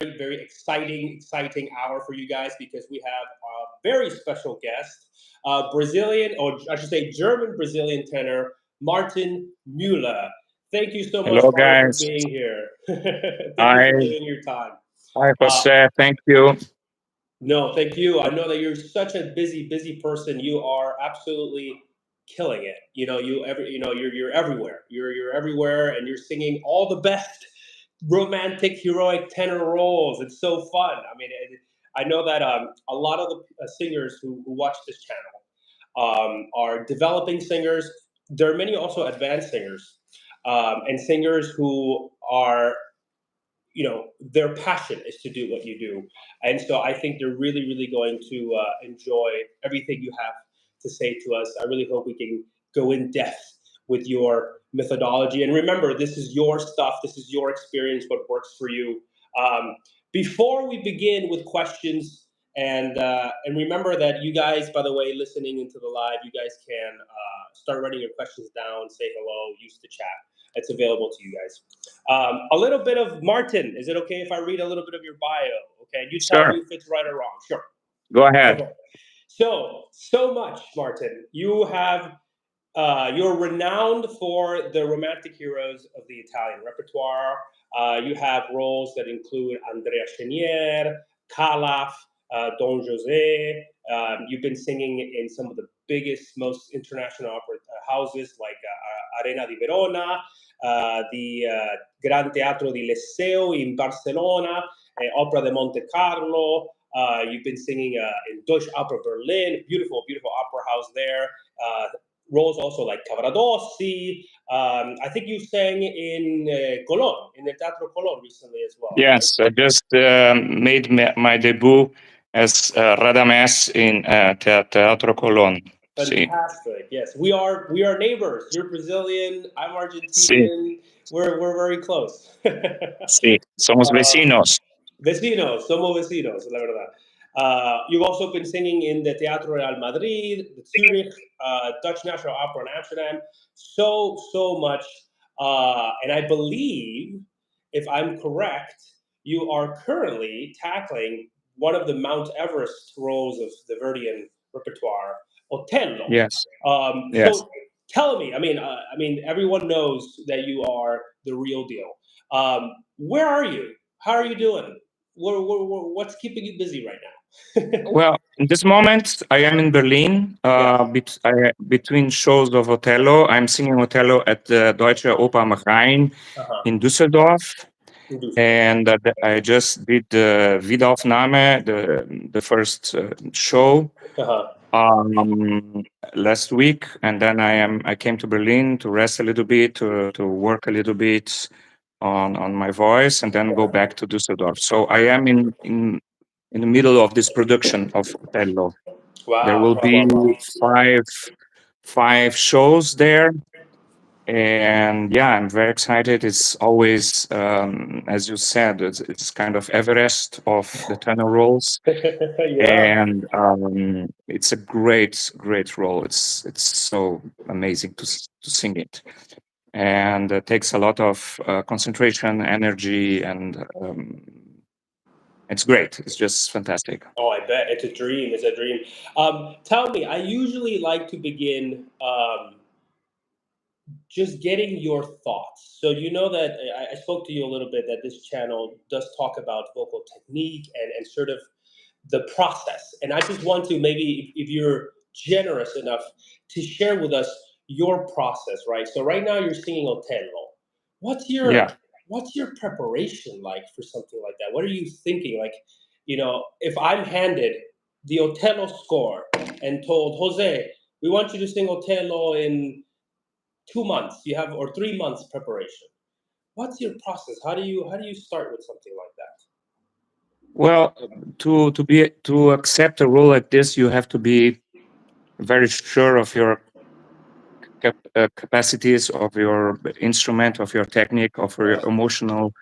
very exciting hour for you guys because we have a very special guest, Brazilian, or I should say German Brazilian tenor, Martin Muehle. Thank you so much, Hello, Martin, for guys. being here. Thank you Hi, for giving your time. hi, Uh, Jose. Thank you. no, thank you. I know that you're such a busy person. You are absolutely killing it. You're everywhere. You're everywhere, and you're singing all the best romantic, heroic tenor roles. It's so fun. I mean, I know that a lot of the singers who watch this channel are developing singers. There are many also advanced singers and singers who are, their passion is to do what you do, and so I think they're really going to enjoy everything you have to say to us. I really hope we can go in depth with your methodology, and remember, this is your stuff, this is your experience, what works for you. Before we begin with questions, and remember that you guys, by the way, listening into the live, you guys can start writing your questions down, say hello, use the chat. It's available to you guys. A little bit of Martin. Is it okay if I read a little bit of your bio? Okay, you tell me Sure. if it's right or wrong. Sure. Go ahead. Okay. So much, Martin. You're renowned for the romantic heroes of the Italian repertoire. You have roles that include Andrea Chenier, Calaf, Don José. You've been singing in some of the biggest, most international opera houses like Arena di Verona, the Gran Teatro di Liceo in Barcelona, Opera de Monte Carlo. You've been singing in Deutsche Opera Berlin, beautiful opera house there. Roles also like Cavaradossi. I think you sang in Cologne, in the Teatro Cologne recently as well, right? Yes, I just made my debut as Radames in Teatro Colón. See, Fantastic. Yes, we are neighbors. You're Brazilian. I'm see, Argentinian. We're very close. see. Somos vecinos. Vecinos, somos vecinos, la verdad. You've also been singing in the Teatro Real Madrid, the Zurich, Dutch National Opera in Amsterdam. So much. And I believe, if I'm correct, you are currently tackling one of the Mount Everest roles of the Verdian repertoire, Otello. Yes, yes. So tell me, everyone knows that you are the real deal. Where are you? How are you doing? What's keeping you busy right now? Well, in this moment, I am in Berlin. Yeah. Between shows of Othello, I'm singing Othello at the Deutsche Oper am Rhein Uh-huh. in Düsseldorf. Mhm. And I just did the Wiederaufnahme, the first show Uh-huh. um, last week, and then I came to Berlin to rest a little bit, to work a little bit on my voice, and then go back to Düsseldorf. So I am in the middle of this production of Othello. There Wow. will Wow. Wow. be Wow. five shows there, and yeah, I'm very excited. It's always, as you said, it's kind of Everest of the tenor roles, Yeah. and it's a great role. It's so amazing to sing it, and it takes a lot of concentration, energy, and it's great. It's just fantastic. Oh, I bet it's a dream. It's a dream. Tell me, I usually like to begin just getting your thoughts. So you know that I spoke to you a little bit that this channel does talk about vocal technique and sort of the process. And I just want to maybe, if you're generous enough, to share with us your process, right? So right now you're singing Otello. What's your Yeah. what's your preparation like for something like that? What are you thinking? Like, if I'm handed the Otello score and told, Jose, we want you to sing Otello in 2 months, you have, or 3 months preparation. What's your process? How do you start with something like that? Well, to accept a role like this, you have to be very sure of your capacities, of your instrument, of your technique, of your Right. emotional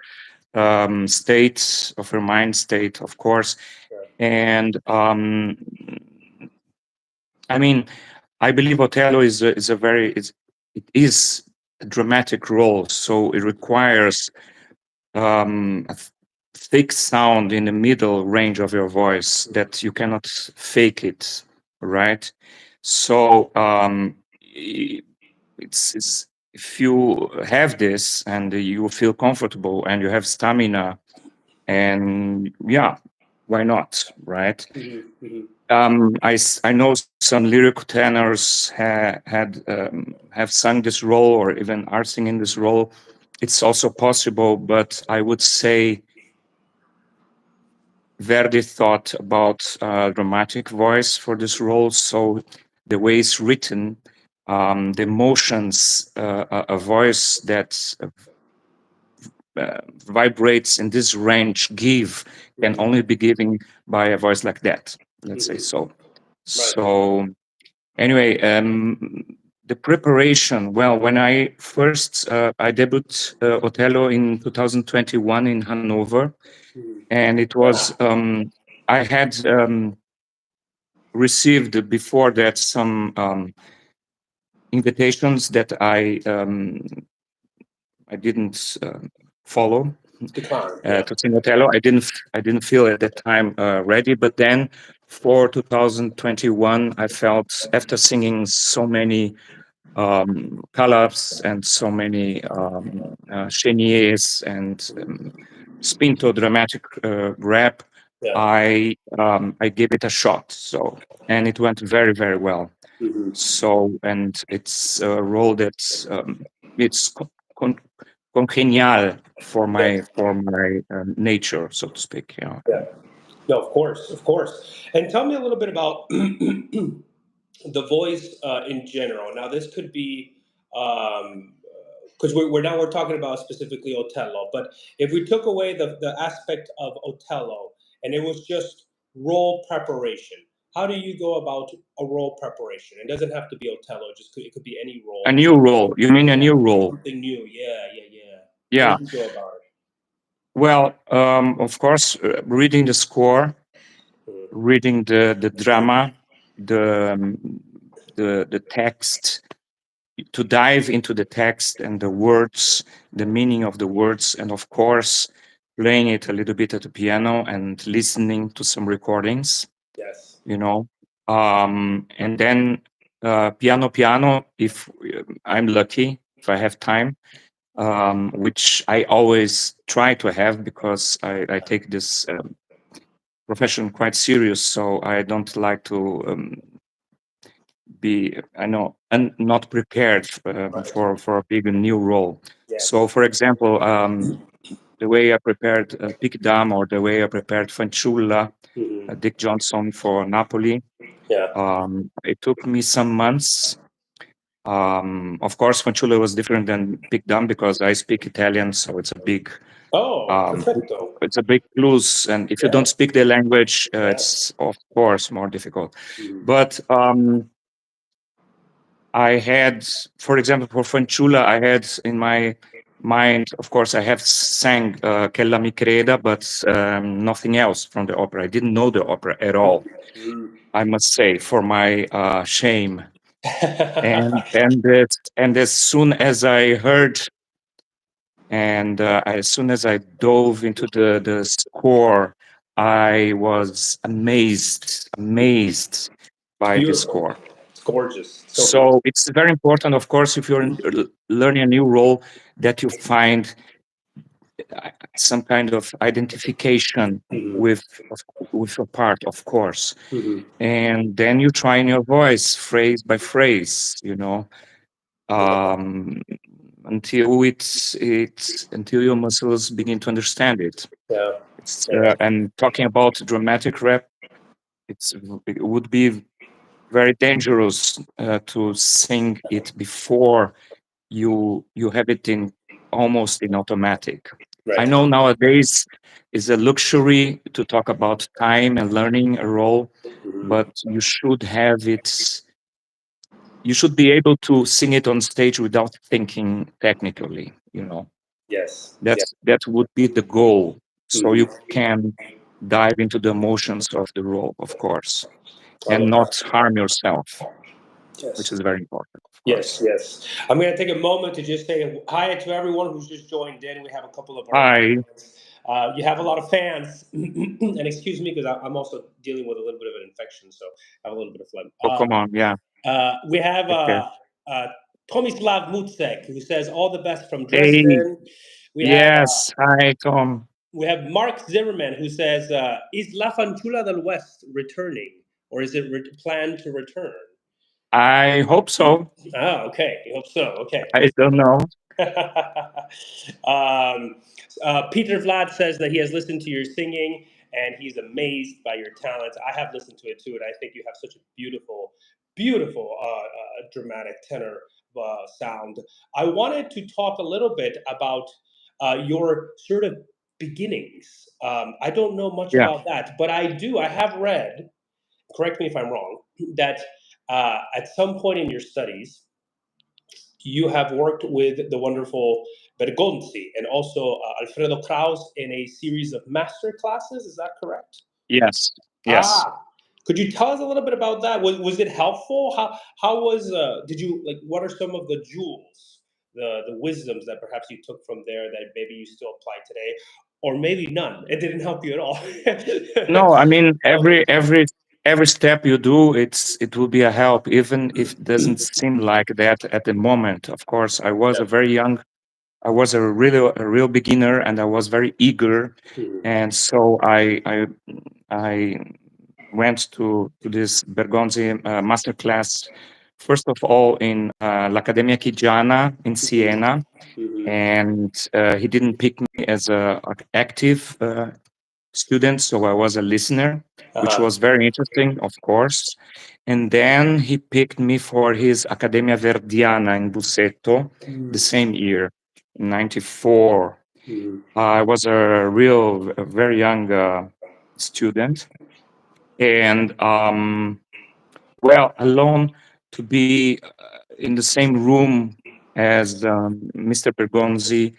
state, of your mind state, of course. Right. And I mean, I believe Othello is a very it is a dramatic role, so it requires thick sound in the middle range of your voice that you cannot fake it, right? So it's if you have this and you feel comfortable and you have stamina, and yeah, why not, right? I know some lyrical tenors have sung this role or even are singing this role. It's also possible, but I would say Verdi thought about dramatic voice for this role. So the way it's written, the emotions, a voice that vibrates in this range give can only be given by a voice like that. Let's say so. Right. So anyway, the preparation. Well, when I first I debuted Othello in 2021 in Hanover, and it was I had received before that some invitations that I didn't follow Decline. Yeah. to sing Othello. I didn't feel at that time ready, but then for 2021, I felt after singing so many Calabs and so many Cheniers and Spinto dramatic rap, Yeah. I gave it a shot. So and it went very very well. So and it's a role that's it's con- congenial Yes. for my nature, so to speak. Yeah. Yeah. No, of course, of course. And tell me a little bit about the voice in general. Now, this could be because we're now we're talking about specifically Othello, but if we took away the aspect of Othello and it was just role preparation, how do you go about a role preparation? It doesn't have to be Othello; it could be any A role. new role. You mean a new role? Something new. Yeah, yeah, yeah. How Yeah. do you go about Well, of course, reading the score, it? reading the drama, the the text, to dive into the text and the words, the meaning of the words, and of course, playing it a little bit at the piano and listening to some recordings, Yes. you know. And then piano, piano, if I'm lucky, if I have time, which I always try to have because I take this profession quite serious. So I don't like to be, I know, and not prepared Right. for a big new role. So, Yes. for example, the way I prepared Pic Dam or the way I prepared Fanciulla, Dick Johnson for Napoli, Yeah. it took me some months. Of course, Fanciulla was different than Pic Dam because I speak Italian, so Oh, um, perfecto. it's a big plus. And if you don't Yeah. speak the language, Yeah. it's of course more difficult. Mhm. But I had, for example, for Fanciulla, I had in my mind, of course, I have sang Che la mi creda, but nothing else from the opera. I didn't know the opera at all, Mm. I must say, for my shame. And as soon as I heard and as soon as I dove into the score, I was amazed It's by the beautiful. score. It's gorgeous. So beautiful. So it's very important, of course, if you're learning a new role, that you find some kind of identification Mhm. with of- with a part, of course, Mhm. and then you try in your voice, phrase by phrase, um, until your muscles begin to understand it. Yeah. It's Yeah. and talking about dramatic rap, it would be very dangerous to sing it before you have it in almost in automatic. I Right. know nowadays is a luxury to talk about time and learning a role, but Mhm. you should be able to sing it on stage without thinking technically. Yes. Yeah. That would be the goal. So you Mhm. can dive into the emotions of the role, of course, I and love not that. harm yourself, which Yes. is very important, of Yes, course. yes. I'm going to take a moment to just say hi to everyone who's just joined in. We have a couple of our Hi. audience. You have a lot of fans, and excuse me because I'm also dealing with a little bit of an infection, so I have a little bit of phlegm. Oh, come on. Yeah. We have Take care. uh, Tomislav Mutsek, who says all the best from Hey, Dresden. We have yes. Hi, Tom. we have Mark Zimmerman, who says, "Is La Fanciulla del West returning, or is it planned to return?" I hope so. Ah, okay. I hope so. Okay. I don't know. um, Peter Vlad says that he has listened to your singing and he's amazed by your talents. I have listened to it too, and I think you have such a beautiful, beautiful, dramatic tenor sound. I wanted to talk a little bit about your sort of beginnings. I don't know much Yeah. about that, but I do. I have read, correct me if I'm wrong, that at some point in your studies, you have worked with the wonderful Bergonzi and also Alfredo Kraus in a series of master classes. Is that correct? Yes. Yes. Ah, could you tell us a little bit about that? Was it helpful? How was did you like? What are some of the jewels, the wisdoms that perhaps you took from there that maybe you still apply today, or maybe none? It didn't help you at all. No, I mean Tell me. every step you do, it will be a help, even if it doesn't seem like that at the moment. Of course, I was a real beginner, and I was very eager, Mhm. and so I went to this Bergonzi master class, first of all in l'Accademia Chigiana in Siena, Mhm. and he didn't pick me as a active student, so I was a listener, which Uh-huh. was very interesting, of course. And then he picked me for his Accademia Verdiana in Busseto the Mhm. same year, in '94. Mhm. I was a very young student, and well, alone to be in the same room as Mr. Bergonzi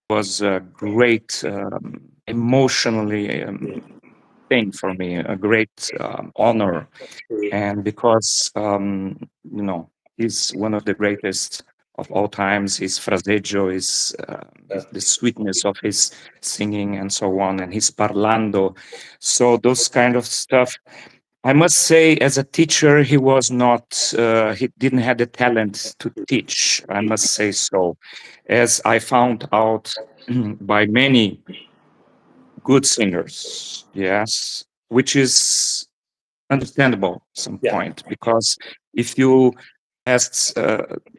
was a great emotionally thing for me, a great honor. And because, you know, he's one of the greatest of all times, his fraseggio is the sweetness of his singing and so on, and his parlando. So those kind of stuff. I must say, as a teacher, he was not, he didn't have the talent to teach. I must say so, as I found out by many good singers, yes, which is understandable at some Yeah. point, because if you has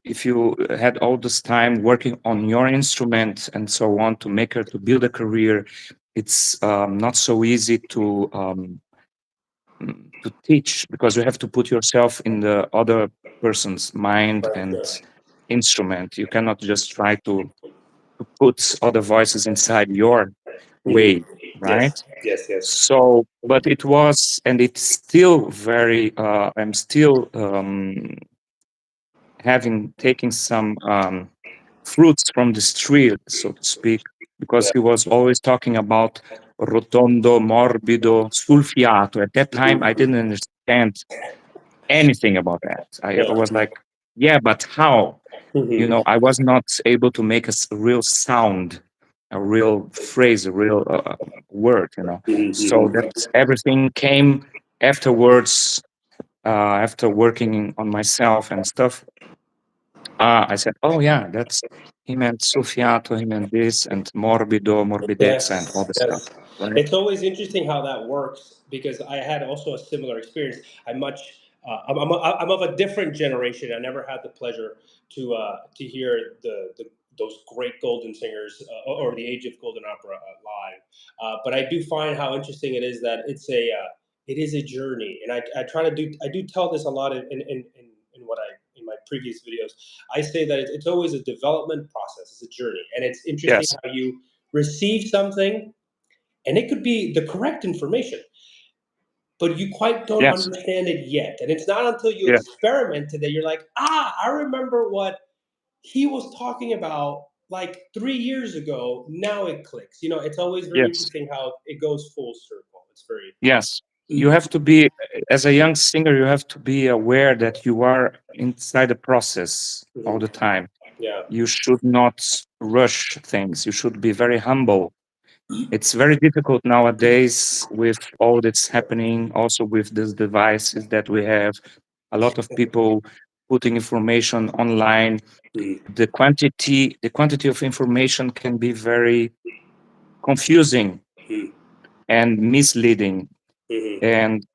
if you had all this time working on your instrument and so on to make her to build a career, it's not so easy to teach, because you have to put yourself in the other person's mind Right. and Yeah. instrument. You cannot just try to put other voices inside your Mhm. way, right? Yes. Yes. Yes. So, but it was, and it's still very, I'm still having taken some fruits from this tree, so to speak, because Yeah. he was always talking about rotondo, morbido, sul fiato. At that time, I Mhm. didn't understand anything about that. I Yeah. was like, yeah, but how? You Mhm. know, I was not able to make a real sound, a real phrase, a real word, you know. So Mhm. that everything came afterwards, after working on myself and stuff. I said, oh yeah, that's, he meant suffiato, he meant this, and morbido, morbidezza, and all Yes, this stuff, yes. right? It's always interesting how that works because I had also a similar experience. I'm much, I'm of a different generation. I never had the pleasure to hear those great golden singers or the Age of Golden Opera live. But I do find how interesting it is that it is a journey, and I try to do I do tell this a lot in what I in my previous videos. I say that it's always a development process. It's a journey, and it's interesting Yes, how you receive something and it could be the correct information, but you quite don't yes, understand it yet. And it's not until you yeah, experimented that you're like, I remember what he was talking about like 3 years ago. Now it clicks. It's always very yes, interesting how it goes full circle. It's very. yes. You Mhm. have to be, as a young singer, you have to be aware that you are inside the process all Mhm. the time. Yeah. You should not rush things. You should be very humble It's very difficult nowadays with all that's happening, also with these devices that we have. A lot of people putting information online. Mm-hmm. The quantity of information can be very confusing and misleading. Mm-hmm. And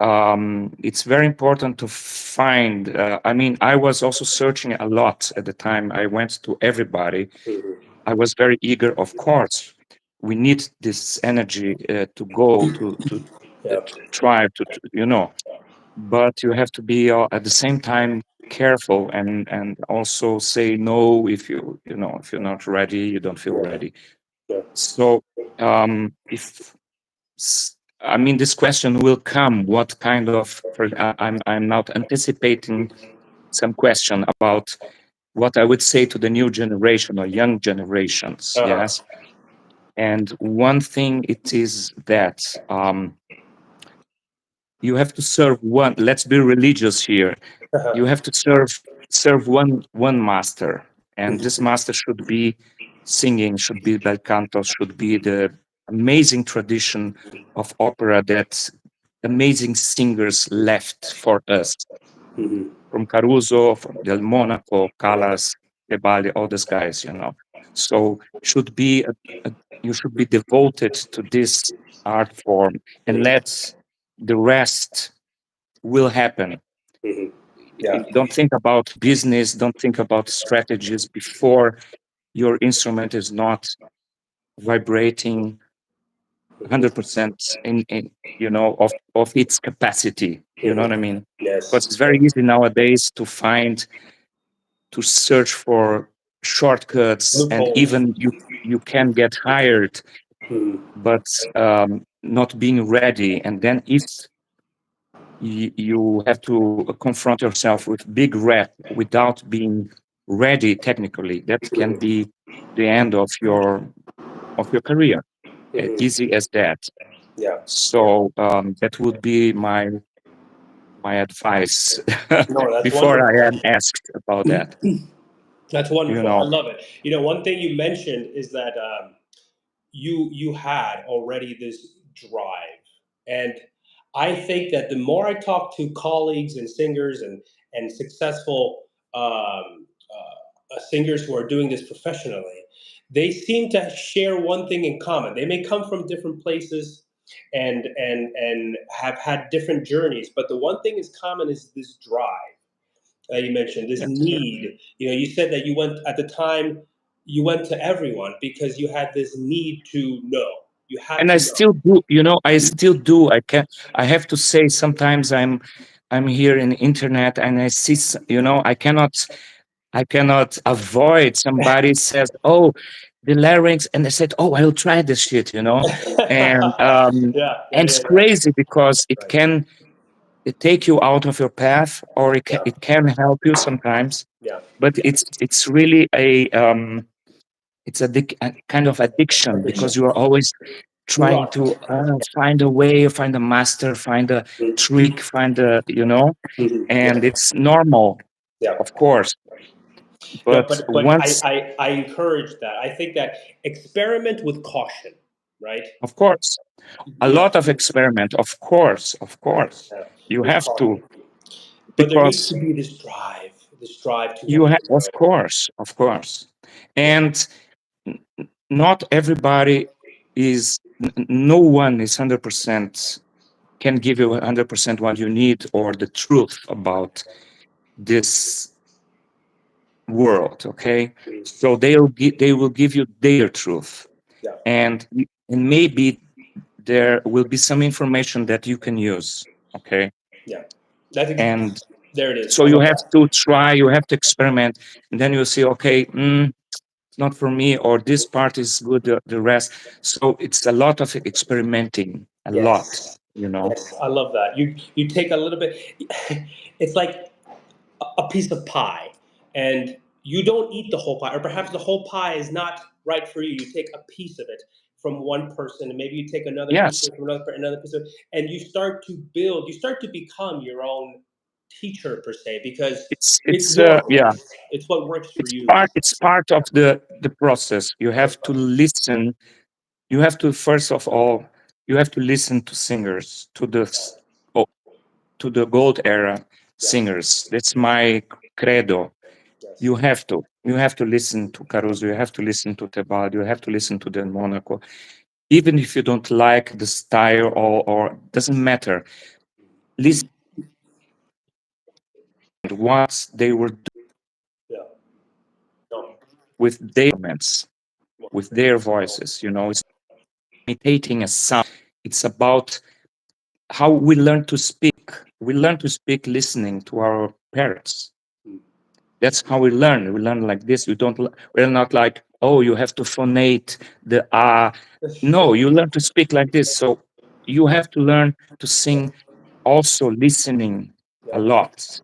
it's very important to find. I mean, I was also searching a lot at the time. I went to everybody. Mm-hmm. I was very eager. Of course, we need this energy to go Yeah. to try to. But you have to be at the same time careful and also say no if if you're not ready, you don't feel Yeah. ready. Yeah. So if I mean, this question will come. What kind of? I'm not anticipating some question about what I would say to the new generation or young generations. Uh-huh. Yes, and one thing it is that you have to serve one. Let's be religious here. You Uh-huh. have to serve one master, and this master should be singing, should be bel canto, should be the amazing tradition of opera that amazing singers left for us, Mm-hmm. from Caruso, from Del Monaco, Yeah. Callas, Tebaldi, all these guys. So should be you should be devoted to this art form and Mm-hmm. let the rest will happen. Mm-hmm. Yeah. Don't think about business, don't think about strategies before your instrument is not vibrating Mm-hmm. 100% of its capacity. You know what I Mm-hmm. mean? Because Yes. it's very easy nowadays to search for shortcuts, and Loopholes. even you can get hired, Mm-hmm. but not being ready. And then if you have to confront yourself with big rep without being ready technically, that can Mm-hmm. be the end of your career. Mm-hmm. Easy as that. Yeah. Yeah. So that would be my advice No, that's before I wonderful. am asked about that. That's You wonderful. I know, love it. One thing you mentioned is that you had already this drive, and I think that the more I talk to colleagues and singers and successful singers who are doing this professionally, they seem to share one thing in common. They may come from different places and have had different journeys, but the one thing is common is this drive that you mentioned, this yes. need. You said that you went at the time, you went to everyone because you had this need to know. You had And I to know. still do. I still do. I have to say, sometimes I'm here in internet and I see. I cannot avoid somebody says, "Oh, the larynx," and I said, "Oh, I'll try this shit." And Yeah, yeah, it's yeah, yeah. crazy because it Right. can take you out of your path, or it can, Yeah, it can help you sometimes. yeah. But it's really a kind of addiction, Addiction. because you are always trying to Locked. find a way, find a master, find a trick, find Yeah, and it's normal, yeah. of course. No, But but once, I encourage that. I think that experiment with caution, right? of course, a Yeah, lot of experiment, of course, yeah, you with have to, caution. But there needs because to be this drive to want to of know. course, Yeah, and not everybody no one is 100% can give you 100% what you need, or the truth about this world. Okay, so they will give you their truth, yeah, and maybe there will be some information that you can use. Okay, yeah. That's and there it is. so I you love have that. to try, you have to experiment, and then you'll see, okay, it's not for me, or this part is good, the rest. So it's a lot of experimenting, a lot, Yes, you know. yes, I love that. You take a little bit. It's like a piece of pie, and you don't eat the whole pie, or perhaps the whole pie is not right for you. You take a piece of it from one person, and maybe you take another piece Yes, of it from another piece of it, and you start to build. You start to become your own teacher per se, because it's it's it's your yeah, voice. It's what works for it's you. part it's part of the process. You That's have to right. listen you have to, first of all, you have to listen to singers, to oh, to the gold era Yes. singers. That's my credo. Yes. You have to listen to Caruso, you have to listen to Tebaldi, you have to listen to Del Monaco, even if you don't like the style, or doesn't matter. Listen to what they were doing Yeah. No. with their instruments, with their voices. It's imitating a sound. It's about how we learn to speak. We learn to speak listening to our parents. Mm. That's how we learn. We learn like this. We're not like, oh, you have to phonate the ah. No, you learn to speak like this. So you have to learn to sing also listening a Yeah. lot,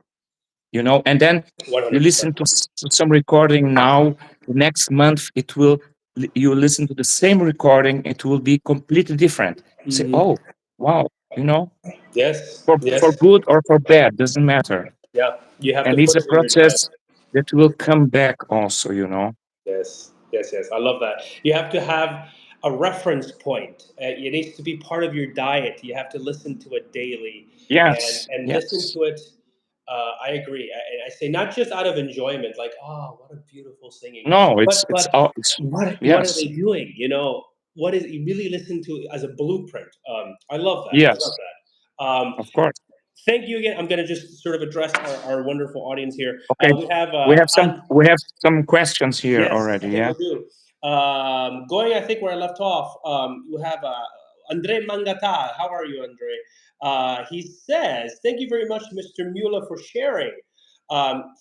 and then you listen 100%. to some recording now. The next month, you listen to the same recording, it will be completely different. You say, Hmm. oh, wow, Yes. for Yes. good or for bad, doesn't matter. Yeah. You have to And it's put a it in your diet. process that will come back also. Yes, yes, yes. I love that. You have to have a reference point. It needs to be part of your diet. You have to listen to it daily, Yes, and listen yes. to it. I agree. I say not just out of enjoyment, like oh, what a beautiful singing, No, but it's all it's what are yes, they doing? What is you really listen to as a blueprint? I love that. I love yes, that. of course. Thank you again. I'm going to just sort of address our wonderful audience here. Okay. We have We have some questions here Yes, I already, think yeah? we do. Going, I think where I left off, you have Andre Mangata. How are you, Andre? He says, thank you very much, Mr. Mueller, for sharing.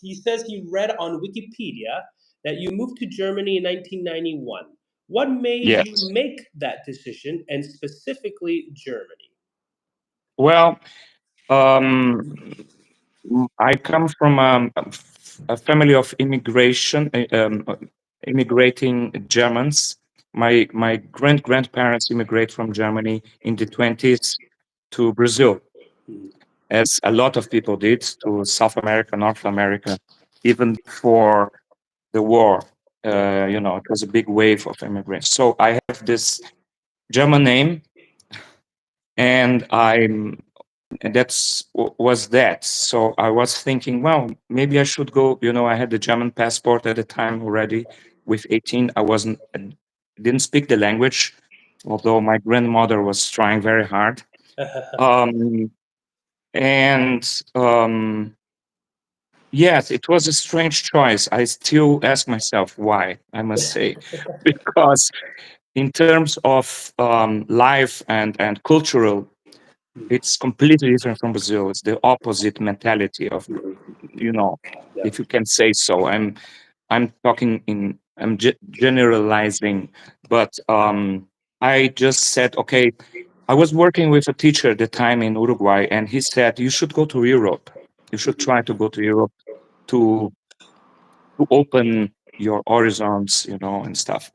He says he read on Wikipedia that you moved to Germany in 1991. What made you Yes. make that decision, and specifically Germany? Well, um I come from a family of immigrating Germans. My grandparents immigrate from Germany in the 20s to Brazil, Mhm. as a lot of people did, to South America, North America, even before the war. Yeah. It was a big wave of immigrants. So I have this German name, and was that. So I was thinking, well, maybe I should go. I had the German passport at the time already. With 18, I didn't speak the language, although my grandmother was trying very hard. Um, and Yes, it was a strange choice. I still ask myself why, I must say, because in terms of life and cultural, it's completely different from Brazil. It's the opposite mentality of, you know, Yeah. if you can say so. I'm generalizing, but I just said, okay, I was working with a teacher at the time in Uruguay, and he said, you should go to Europe. You should try to go to Europe to open your horizons, and stuff.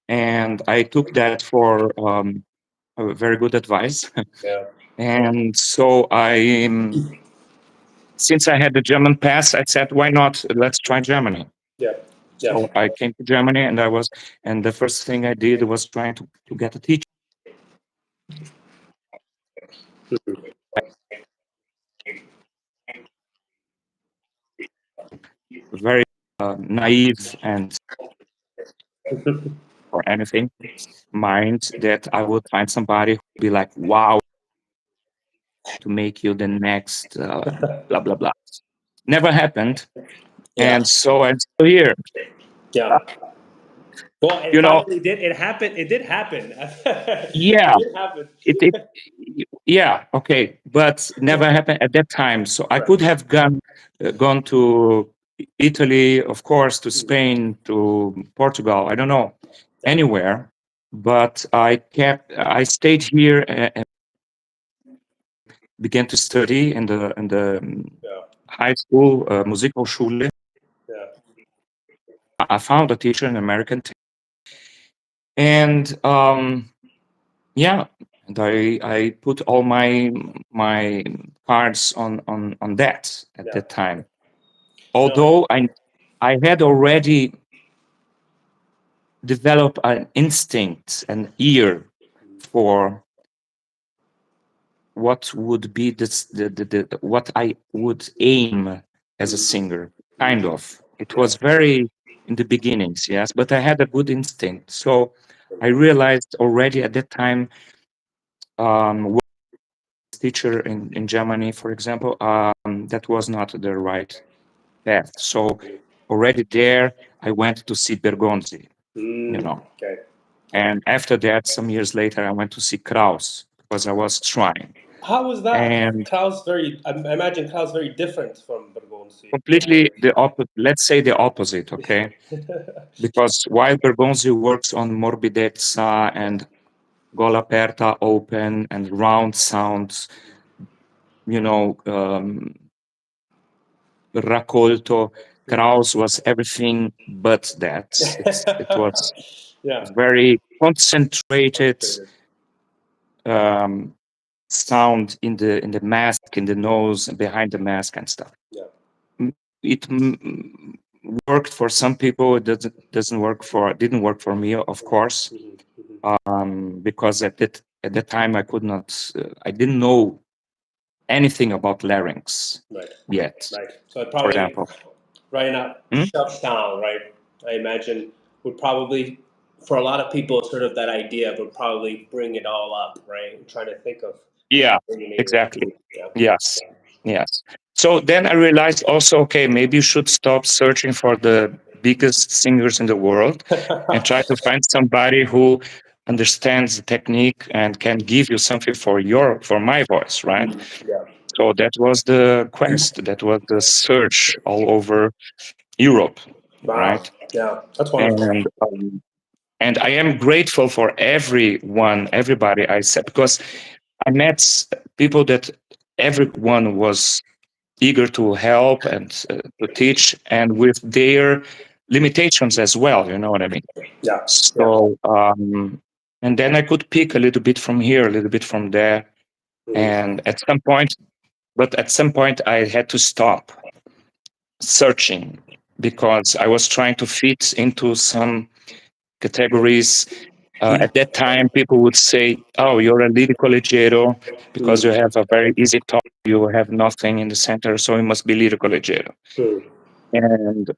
And I took that for a very good advice. Yeah. And so since I had the German pass, I said, why not? Let's try Germany. Yeah. Yeah. So I came to Germany, and the first thing I did was trying to get a teacher. Very naive and or anything mind that I would find somebody who would be like, wow, to make you the next blah blah blah. Never happened, Yeah. and so I'm still here. Yeah. Well, it You know, finally did. It happened. It did happen. It yeah, did happen. it yeah, okay, but never happened at that time. So I Right. could have gone to Italy, of course, to Spain, to Portugal. I don't know, Yeah. anywhere, but I stayed here and began to study in the Yeah. high school, Musikhochschule. Yeah. I found a teacher, an American, and yeah, and I put all my cards on that at Yeah. that time. No. Although I had already develop an instinct, an ear for what would be what I would aim as a singer. Kind of. It Yeah. was very in the beginnings, yes, but I had a good instinct. So I realized already at that time, with teacher in Germany, for example, that was not the right path. So already there, I went to see Bergonzi, you know. Okay. And after that, some years later, I went to see Kraus because I was trying. How was that? And Klaus very. I imagine Klaus very different from Bergonzi. completely the opposite, let's say the opposite, okay? Because while Bergonzi works on morbidezza and gola aperta, open, and round sounds, you know, raccolto, Kraus was everything but that. It was Yeah. very concentrated Concentrated. um, sound in the mask, in the nose, and behind the mask and stuff. Yeah. Mm, It worked for some people. It doesn't work for didn't work for me, of course, because at that time I could not. I didn't know anything about larynx Right. yet. Right. So it For probably example, right now Hmm? shuts down. Right. I imagine would probably for a lot of people sort of that idea would probably bring it all up. Right. I'm trying to think of Yeah, bringing it exactly. in. Yeah. Yes, yes. So then I realized also, okay, maybe you should stop searching for the biggest singers in the world and try to find somebody who understands the technique and can give you something for my voice, right? Yeah. So that was the quest, that was the search all over Europe, Wow. right? Yeah. That's wonderful. And I am grateful for everybody I said, because I met people that everyone was eager to help and to teach, and with their limitations as well. You know what I mean? Yeah. Yeah. So, and then I could pick a little bit from here, a little bit from there, Mhm. and at some point, I had to stop searching because I was trying to fit into some categories. At that time, people would say, "Oh, you're a lyrico leggero because you have a very easy tone. You have nothing in the center, so you must be lyrico leggero." Mhm. And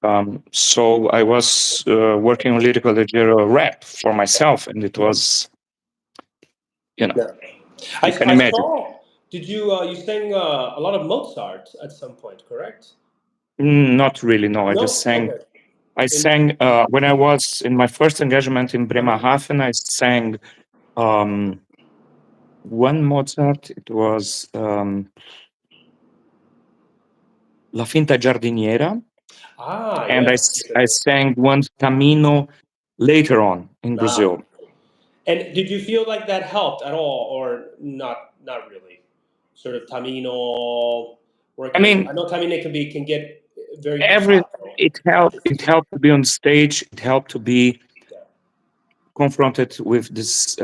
so I was working on lyrical leggero rap for myself, and it was, you know, Yeah. you can I imagine. saw. Did you you sang a lot of Mozart at some point? Correct. Not really, no. No. Okay. I In, sang when I was in my first engagement in Bremerhaven. I sang um, one Mozart. It was La Finta Giardiniera, and yes. I sang one Tamino later on in Ah. Brazil. And did you feel like that helped at all, or not? Not really. Sort of Tamino I working. mean, I know Tamino can get very every vibrato. it helped to be on stage. It helped to be Yeah. confronted with this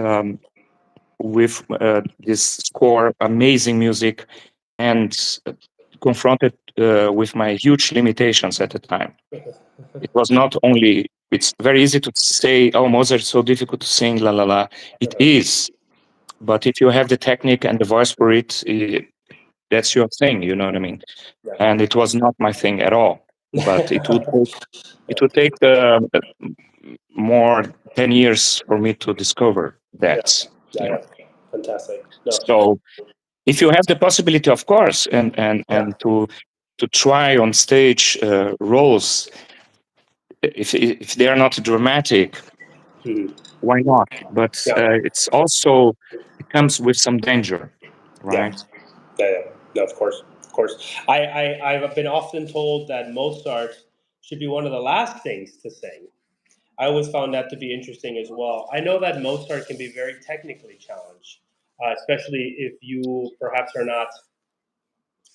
score, amazing music, and confronted with my huge limitations at the time. It was not only. It's very easy to say, "Oh, Mozart is so difficult to sing." La la la. It is, but if you have the technique and the voice for it, that's your thing. You know what I mean? Yeah. And it was not my thing at all. But it Yeah. would take more 10 years for me to discover Yeah. that. Yeah. You know. Yeah. Fantastic. No. So if you have the possibility, of course, Yeah. and to try on stage roles, if they are not dramatic, Mhm. why not? But Yeah. it's also it comes with some danger, Yeah. right? Yeah, yeah. No, of course, of course. I've been often told that Mozart should be one of the last things to sing. I always found that to be interesting as well. I know that Mozart can be very technically challenged, especially if you perhaps are not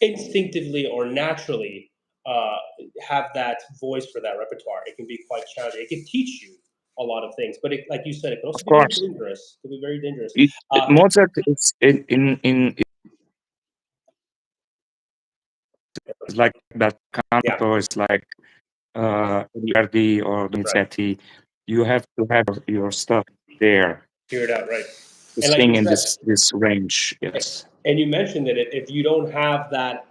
instinctively or naturally uh, have that voice for that repertoire. It can be quite challenging. It can teach you a lot of things, but like you said, it can also Of be very course, dangerous. It can be very dangerous. it, Uh, Mozart is in is like that yeah, canto is like Verdi or right. Donizetti. you have to have your stuff there Hear it out, right? to And like sing you in said, this range. Yes. and you mentioned that if you don't have that,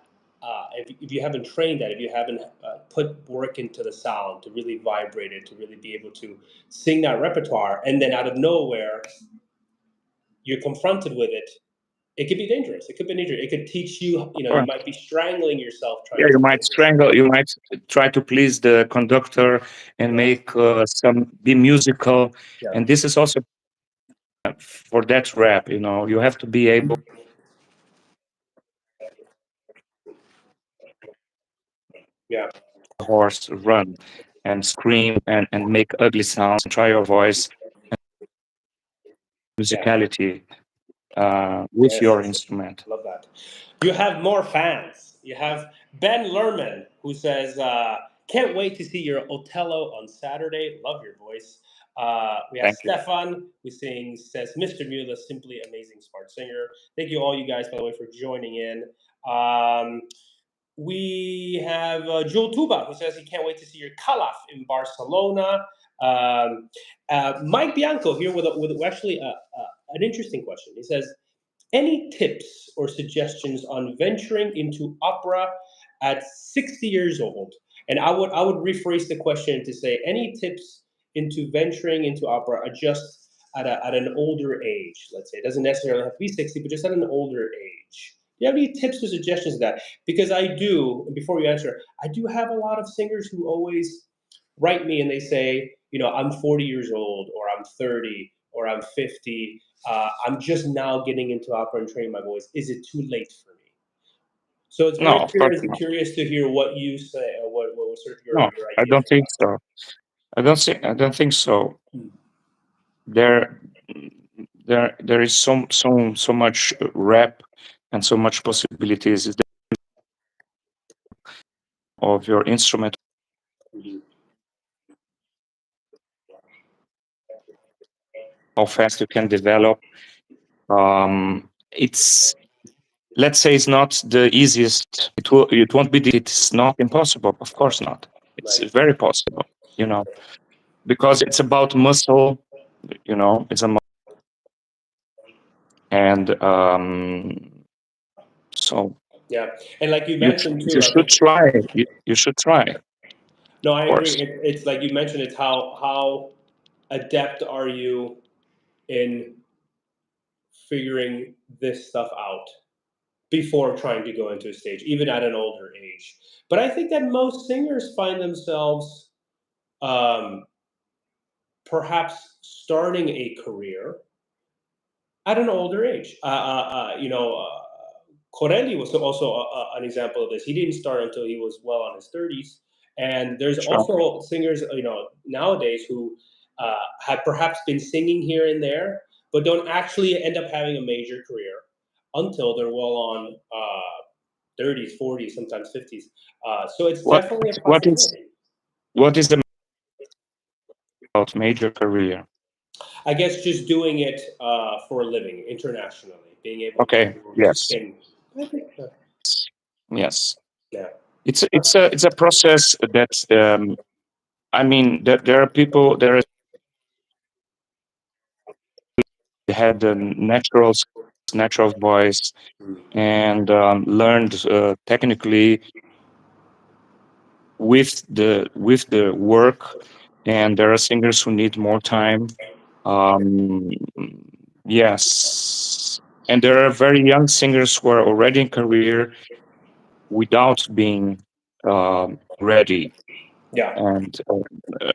if you haven't trained that, if you haven't put work into the sound to really vibrate it, to really be able to sing that repertoire, and then out of nowhere you're confronted with it, it could be dangerous. It could be dangerous. It could teach you, Of you course. might be strangling yourself Yeah, trying you to might make this. strangle. You might try to please the conductor and Yeah, make some be musical. yeah, And this is also for that rap. You have to be able yeah, to horse run and scream and make ugly sounds. Try your voice yeah. musicality with Yes, your yes, yes. instrument. Love that. You have more fans. You have Ben Lerman, who says, "Can't wait to see your Otello on Saturday. Love your voice." We have Thank you. Stefan, who says, "Mr. Muehle, simply amazing, smart singer." Thank you all you guys, by the way, for joining in. We have Joel Tuba, who says he can't wait to see your Calaf in Barcelona. Mike Bianco here with actually an interesting question. He says, any tips or suggestions on venturing into opera at 60 years old? And I would rephrase the question to say, any tips into venturing into opera just at an older age? Let's say it doesn't necessarily have to be 60, but just at an older age. Do you have any tips or suggestions of that? Because I do. Before you answer, I do have a lot of singers who always write me and they say, I'm 40 years old, or I'm 30, or I'm 50. I'm just now getting into opera and training my voice. Is it too late for me? So it's No, very of course not. curious to hear what you say, or what sort of No, your I ideas don't for think that. so. I don't think so. Hmm. There, there is so much rap and so much possibilities of your instrument, Mhm. how fast you can develop. It's let's say it's not the easiest. It won't be. It's not impossible. Of course not. It's Right. very possible. You know, because it's about muscle. It's a and so Yeah. And like you you mentioned too, you like should try. You should try, of no, I agree. course. It's like you mentioned. It's how adept are you in figuring this stuff out before trying to go into a stage, even at an older age. But I think that most singers find themselves um, perhaps starting a career at an older age. Corelli was also an example of this. He didn't start until he was well on his 30s. And there's Sure. also singers, nowadays who have perhaps been singing here and there, but don't actually end up having a major career until they're well on 30s, 40s, sometimes 50s. So it's What definitely a what is possibility. what is the about major career? I guess just doing it for a living internationally, being able Okay. to Yes. sing. I think, Yes. yeah, It's a process that I mean there are people there had the natural voice and learned technically with the work, and there are singers who need more time. Um, yes, and there are very young singers who are already in career without being ready, yeah, and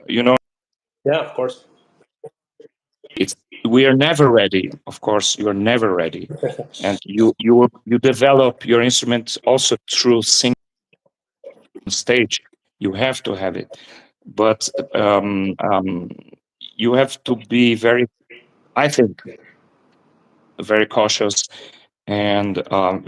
you know yeah. Of course. it's we are never ready. Of course, you are never ready, and you develop your instrument also through singing on stage. You have to have it, but you have to be very, I think, very cautious and a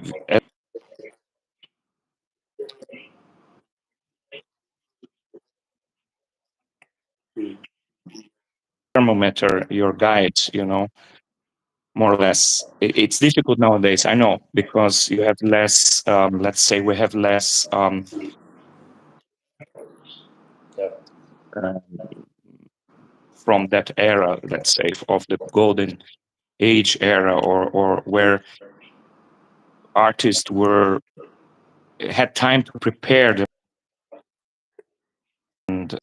thermometer, your guide, more or less. It's difficult nowadays, I know, because you have less, let's say, we have less Yeah. uh, from that era, let's say, of the golden age era, or where artists were had time to prepare them and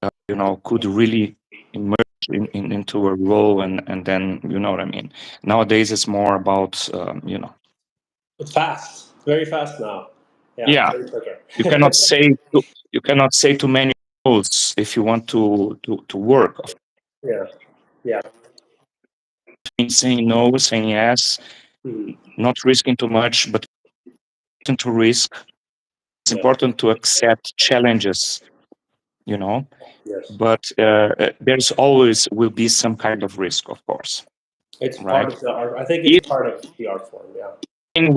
could really emerge into a role, and then what I mean. Nowadays, it's more about It's fast, very fast now. Yeah, yeah. very quicker. You cannot say you cannot say too many rules if you want to work. Of Yeah, yeah. course, saying no, saying yes, Mhm. not risking too much, but to risk. It's Yeah. important to accept challenges, you know. Yes. But there's always will be some kind of risk, of course, It's part right? of the art. I think Even it's part of the art form. Yeah.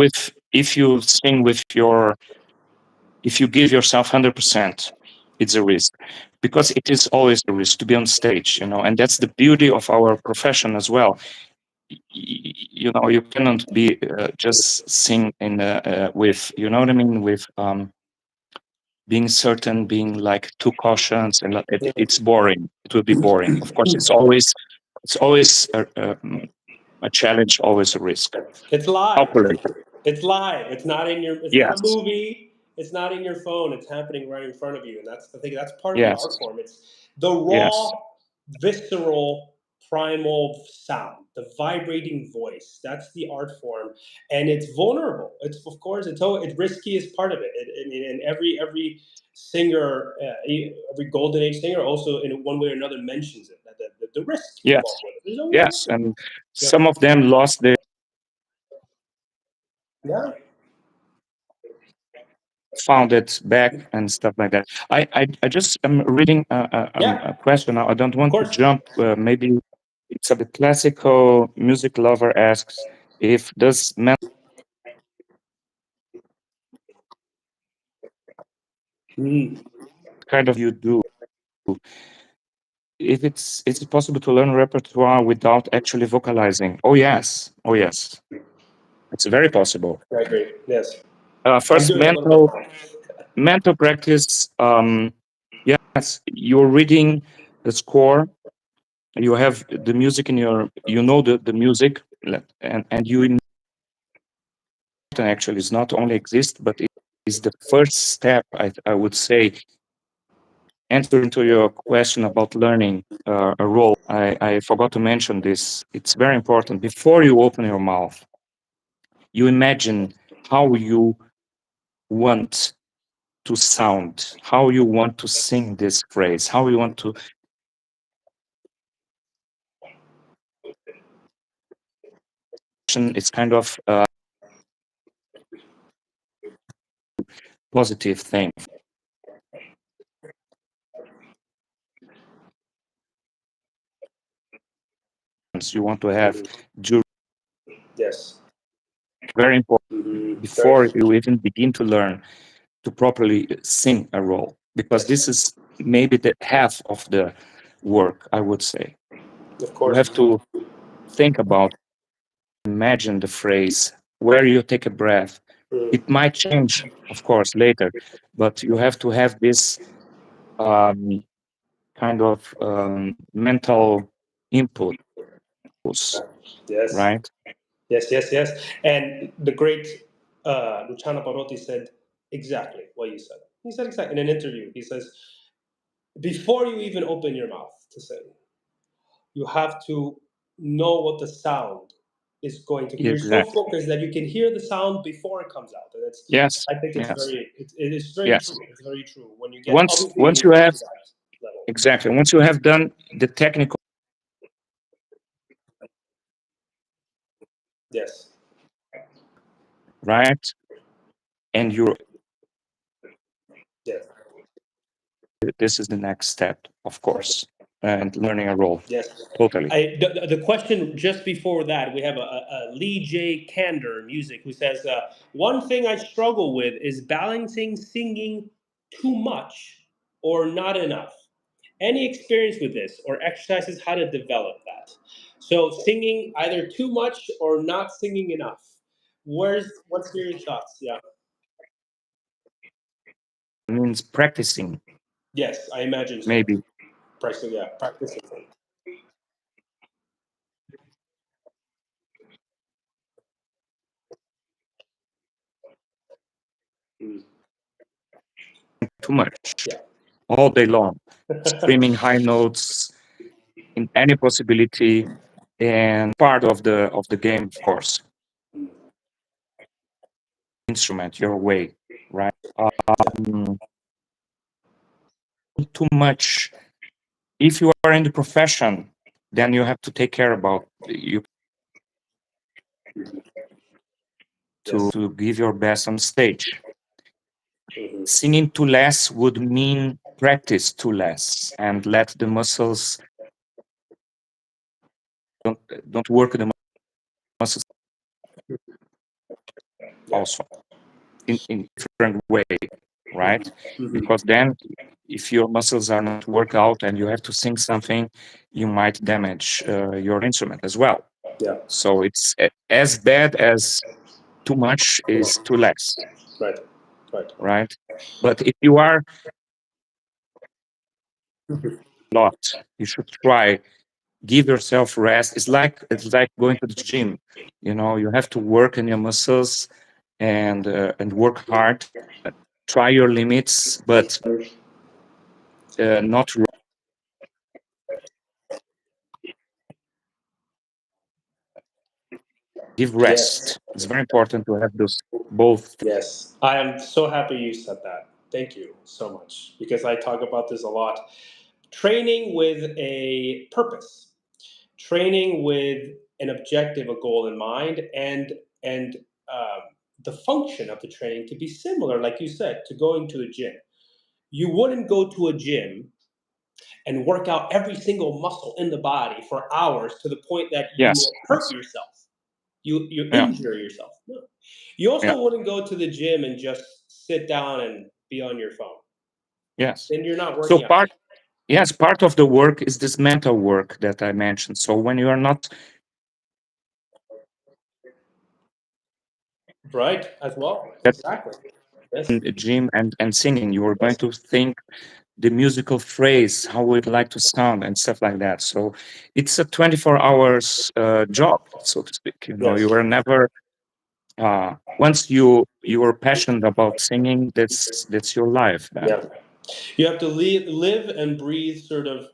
with if you sing with your if you give yourself 100%, it's a risk, because it is always a risk to be on stage, and that's the beauty of our profession as well. You cannot be just sing in with, what I mean, with being certain, being like too cautious, and it's boring. It will be boring. Of course, it's always a challenge, always a risk. It's live. Calculate. It's live. It's not in your. It's not a Yes, movie. It's not in your phone. It's happening right in front of you, and that's the thing. That's part of the art yes, form. It's the yes, raw, visceral, primal sound, the vibrating voice. That's the art form, and it's vulnerable. It's of course it's risky is part of it. I mean, and every singer, every golden age singer, also in one way or another mentions it. That the risk yes, involved with it. There's always a yes. risk. And Yeah. some of them lost their Yeah. found it back and stuff like that. I just am reading a Yeah. question now. I don't Of want to course. jump. Maybe it's a classical music lover asks if does Mm. kind of you do, if it's possible to learn repertoire without actually vocalizing. Oh yes, oh yes, it's very possible. I agree. Yes. I'm First, doing a little bit now. mental practice. Yes, you're reading the score. You have the music in your, the music, and you know, actually it's not only exist, but it is the first step, I would say. Answering to your question about learning a role, I forgot to mention this. It's very important. Before you open your mouth, you imagine how you want to sound, how you want to sing this phrase, how you want to. It's kind of a positive thing. You want to have Yes. very important Very. before you even begin to learn to properly sing a role, because Yes. this is maybe the half of the work, I would say. Of You course. have to think about, imagine the phrase, where you take a breath. Mm. It might change, of course, later, but you have to have this um, kind of mental input, Yes. right? Yes. Yes. Yes. And the great Luciano Pavarotti said exactly what you said. He said exactly in an interview. He says, before you even open your mouth to sing, you have to know what the sound is going to be. You're so Exactly. focused that you can hear the sound before it comes out, and it's. Yes. I think it's Yes. very. It is very Yes. true. It's very true. When you get Once obviously when once you you get have to that level. exactly once you have done the technical, Yes. right, and you're Yes. this is the next step, of course, and learning a role. Yes. Totally. The question just before that, we have a Lee J. Candor music who says, one thing I struggle with is balancing singing too much or not enough. Any experience with this or exercises how to develop that? So singing either too much or not singing enough. What's your thoughts? Yeah. It means practicing, Yes, I imagine so. maybe. Practicing, yeah, practicing. Mm. too much Yeah. all day long, screaming high notes in any possibility, and part of the game, of course. Mm. Instrument your way, right? Yeah. Too much. If you are in the profession, then you have to take care about you Yes. to give your best on stage. Hmm. Singing too less would mean practice too less and let the muscles don't work the muscles Yeah. also in different way, right? Hmm. Because then if your muscles are not work out and you have to sing something, you might damage your instrument as well. Yeah. So it's as bad as too much is too less, Right. Right. right? But if you are Mhm. a lot, you should try give yourself rest. It's like going to the gym. You know, you have to work in your muscles and work hard. uh, Try your limits, but not give Yes. rest. It's very important to have those both. Yes. I am so happy you said that. Thank you so much because I talk about this a lot. Training with a purpose, training with an objective, a goal in mind, and um, the function of the training to be similar, like you said, to going to a gym. You wouldn't go to a gym and work out every single muscle in the body for hours to the point that you Yes, hurt yes, yourself, you yeah, injure yourself. No. You yeah, also wouldn't go to the gym and just sit down and be on your phone. yes. Then you're not So working out, yes, part of the work is this mental work that I mentioned. So when you are not right? As well, at exactly. Yes. the gym and singing, you are going Yes. to think the musical phrase, how we'd like to sound and stuff like that. So it's a 24 hours job, so to speak. You know, Yes. you are never once you are passionate about singing, that's your life then. Yeah. You have to live and breathe sort of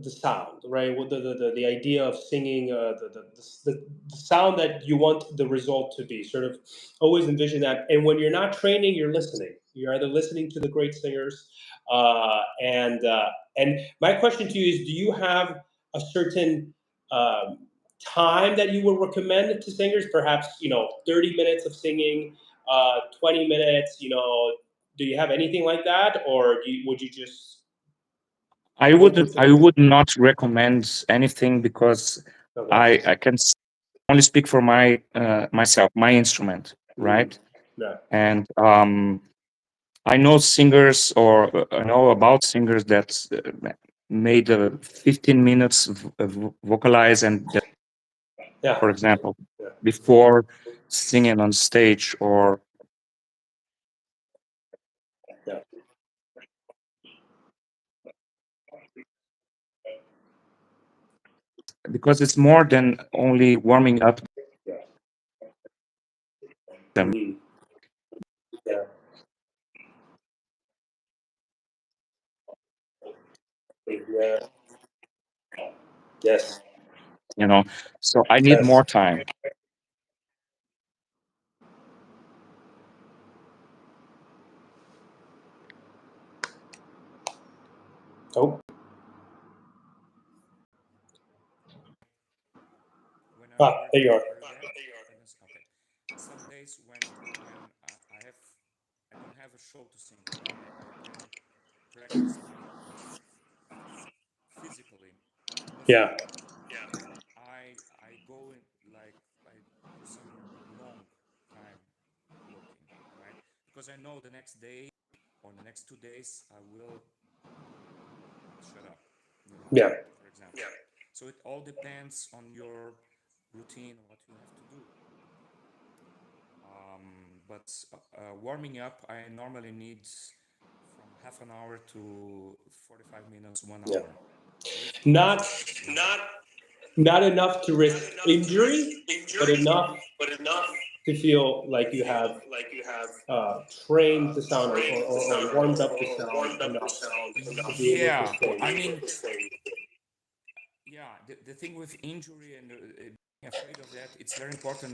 the sound, right? What the idea of singing, the sound that you want the result to be. Sort of always envision that. And when you're not training, you're listening. You're either listening to the great singers, and my question to you is: do you have a certain time that you would recommend to singers? Perhaps 30 minutes of singing, 20 minutes. Do you have anything like that, or would you just go with I it? would not recommend anything because Okay. I can only speak for myself, my instrument, Mm. right? Yeah. And I know singers or I know about singers that made 15 minutes vocalize and Yeah. for example, Yeah. before singing on stage or Yeah. because it's more than only warming up Yeah. them, Mm. Yeah. Yeah. Yes. you know. So I need Yes. more time. Oh. When I'm Ah, there working you are. very bad, okay. Some days when I don't have a show to sing and I can practice physically Yeah. musically, I go in like I do some long time working, right? Because I know the next day or the next 2 days I will shut up, you know, Yeah. for example. Yeah. So it all depends on your routine, what you have to do. But warming up, I normally need from half an hour to 45 minutes, one Yeah. hour, with Not pauses, you know. not enough to risk injury, but enough. to feel like you have trained the sound or warmed up the sound enough to be able to Yeah, sing. I mean, yeah, the thing with injury and being afraid of that, it's very important.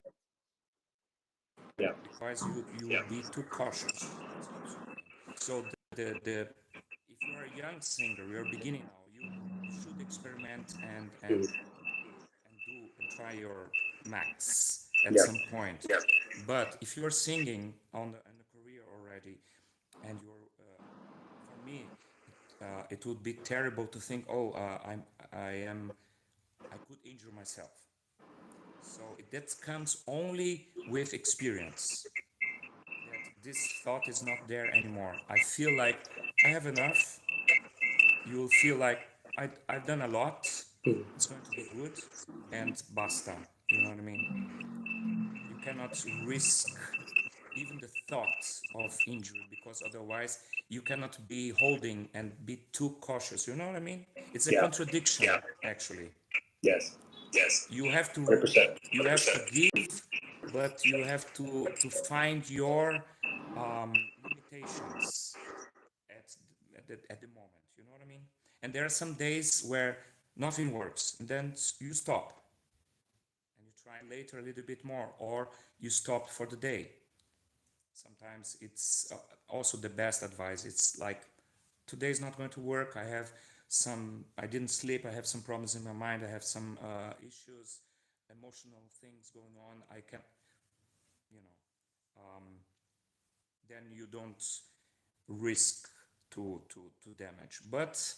Yeah. Otherwise, you will be too cautious. It's absolutely. So if you are a young singer, you're beginning now, you should experiment and do and try your max at Yeah. some point. But if you're singing on a career already, and you're for me, it would be terrible to think, oh, I could injure myself. So that comes only with experience. That this thought is not there anymore. I feel like I have enough. You will feel like I've done a lot. It's going to be good, and basta. You know what I mean? You cannot risk even the thought of injury, because otherwise you cannot be holding and be too cautious. You know what I mean? It's a Yeah. contradiction, actually. Yes. You have to 100%. give, but you have to find your limitations at the moment. You know what I mean? And there are some days where nothing works, and then you stop and you try later a little bit more, or you stop for the day. Sometimes it's also the best advice. It's like, today is not going to work. I didn't sleep. I have some problems in my mind. I have some issues, emotional things going on. I can, you know, then you don't risk to damage. But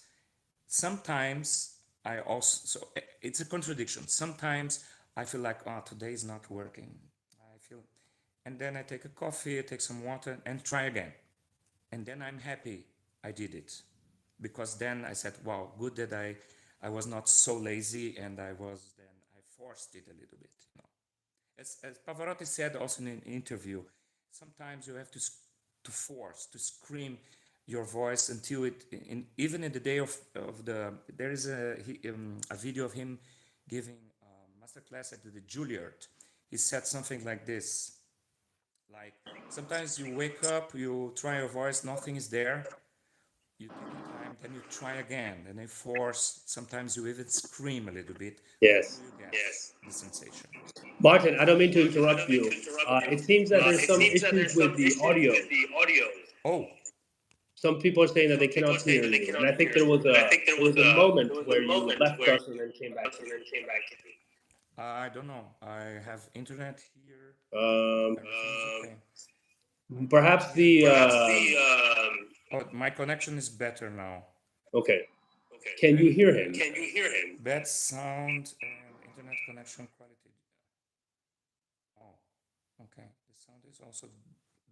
sometimes I also, so it's a contradiction. Sometimes I feel like, oh, today is not working. I feel, and then I take a coffee, I take some water, and try again. And then I'm happy I did it, because then I said, wow, good that I was not so lazy, and I forced it a little bit. You know, as Pavarotti said also in an interview, sometimes you have to force to scream your voice until even in the day of the, there is a video of him giving a masterclass at the Juilliard. He said something like this, like, sometimes you wake up, you try your voice, nothing is there, you take your time, then you try again, and you force, sometimes you even scream a little bit Yes. until you get the sensation. Martin, I don't mean to interrupt you. It seems that there's some issues with the audio. Oh, Some people are saying that they cannot hear you, and I think there was a moment where you left us and then came back to me. I don't know. I have internet here. Um, Everything is okay. Perhaps the Oh, my connection is better now. okay. Can you hear him? Bad sound and internet connection quality. Oh, okay. The sound is also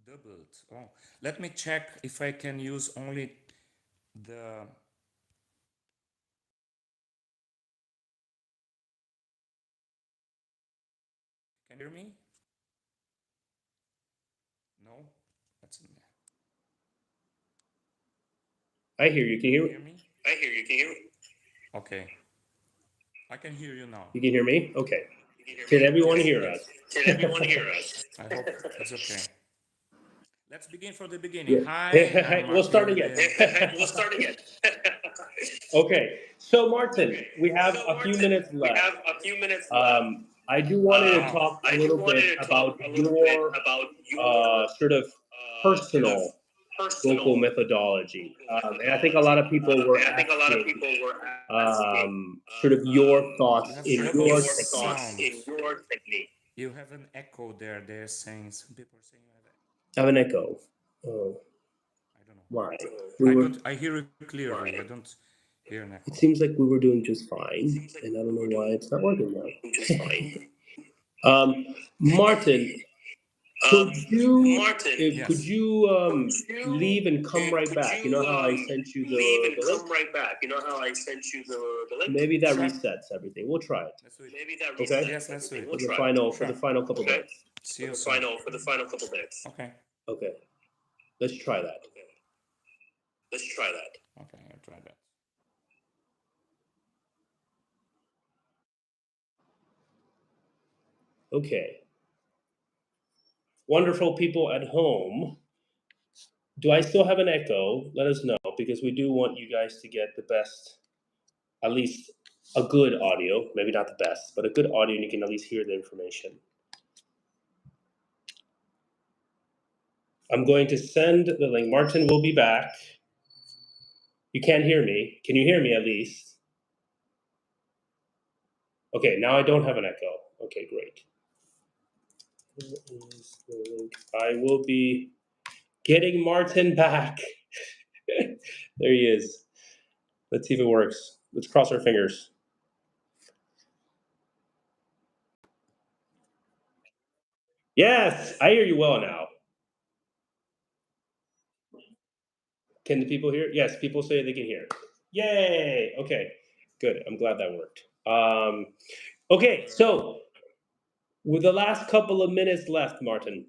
doubled. Oh, let me check if I can use only the. Can you hear me? No, that's. I hear you. Can you hear me? Okay, I can hear you now. You can hear me? Okay. Can everyone hear us? I hope it's okay. Let's begin from the beginning. Yeah. Hi, I'm We'll start Martin. again. Okay. So Martin, we have a few minutes left. I do want to Wow. talk a little bit about your sort of personal vocal methodology, and I think a lot of people were asking sort of your You thoughts have in double your sound. technique. You have an echo there. They're saying, some people are saying you have I have an echo. Oh, I don't know. why? I hear it clearly. I don't hear an It echo. seems like we were doing just fine, and I don't know why it's not working now. Martin, could Yes. you leave and come right back? You know how I sent you the link? Maybe that Sure. resets everything. We'll try it. Let's do it. Okay. Yes, let's do it. For the final couple minutes. See you soon. Okay. Okay. Let's try that. Okay, I'll try that. Okay. wonderful people at home. Do I still have an echo? Let us know, because we do want you guys to get the best, at least a good audio. Maybe not the best, but a good audio, and you can at least hear the information. I'm going to send the link. Martin will be back. You can't hear me. Can you hear me at least? Okay, now I don't have an echo. Okay, great. I will be getting Martin back. There he is. Let's see if it works. Let's cross our fingers. Yes, I hear you well now. Can the people hear? Yes, people say they can hear. Yay! Okay, good. I'm glad that worked. Okay, so with the last couple of minutes left, Martin,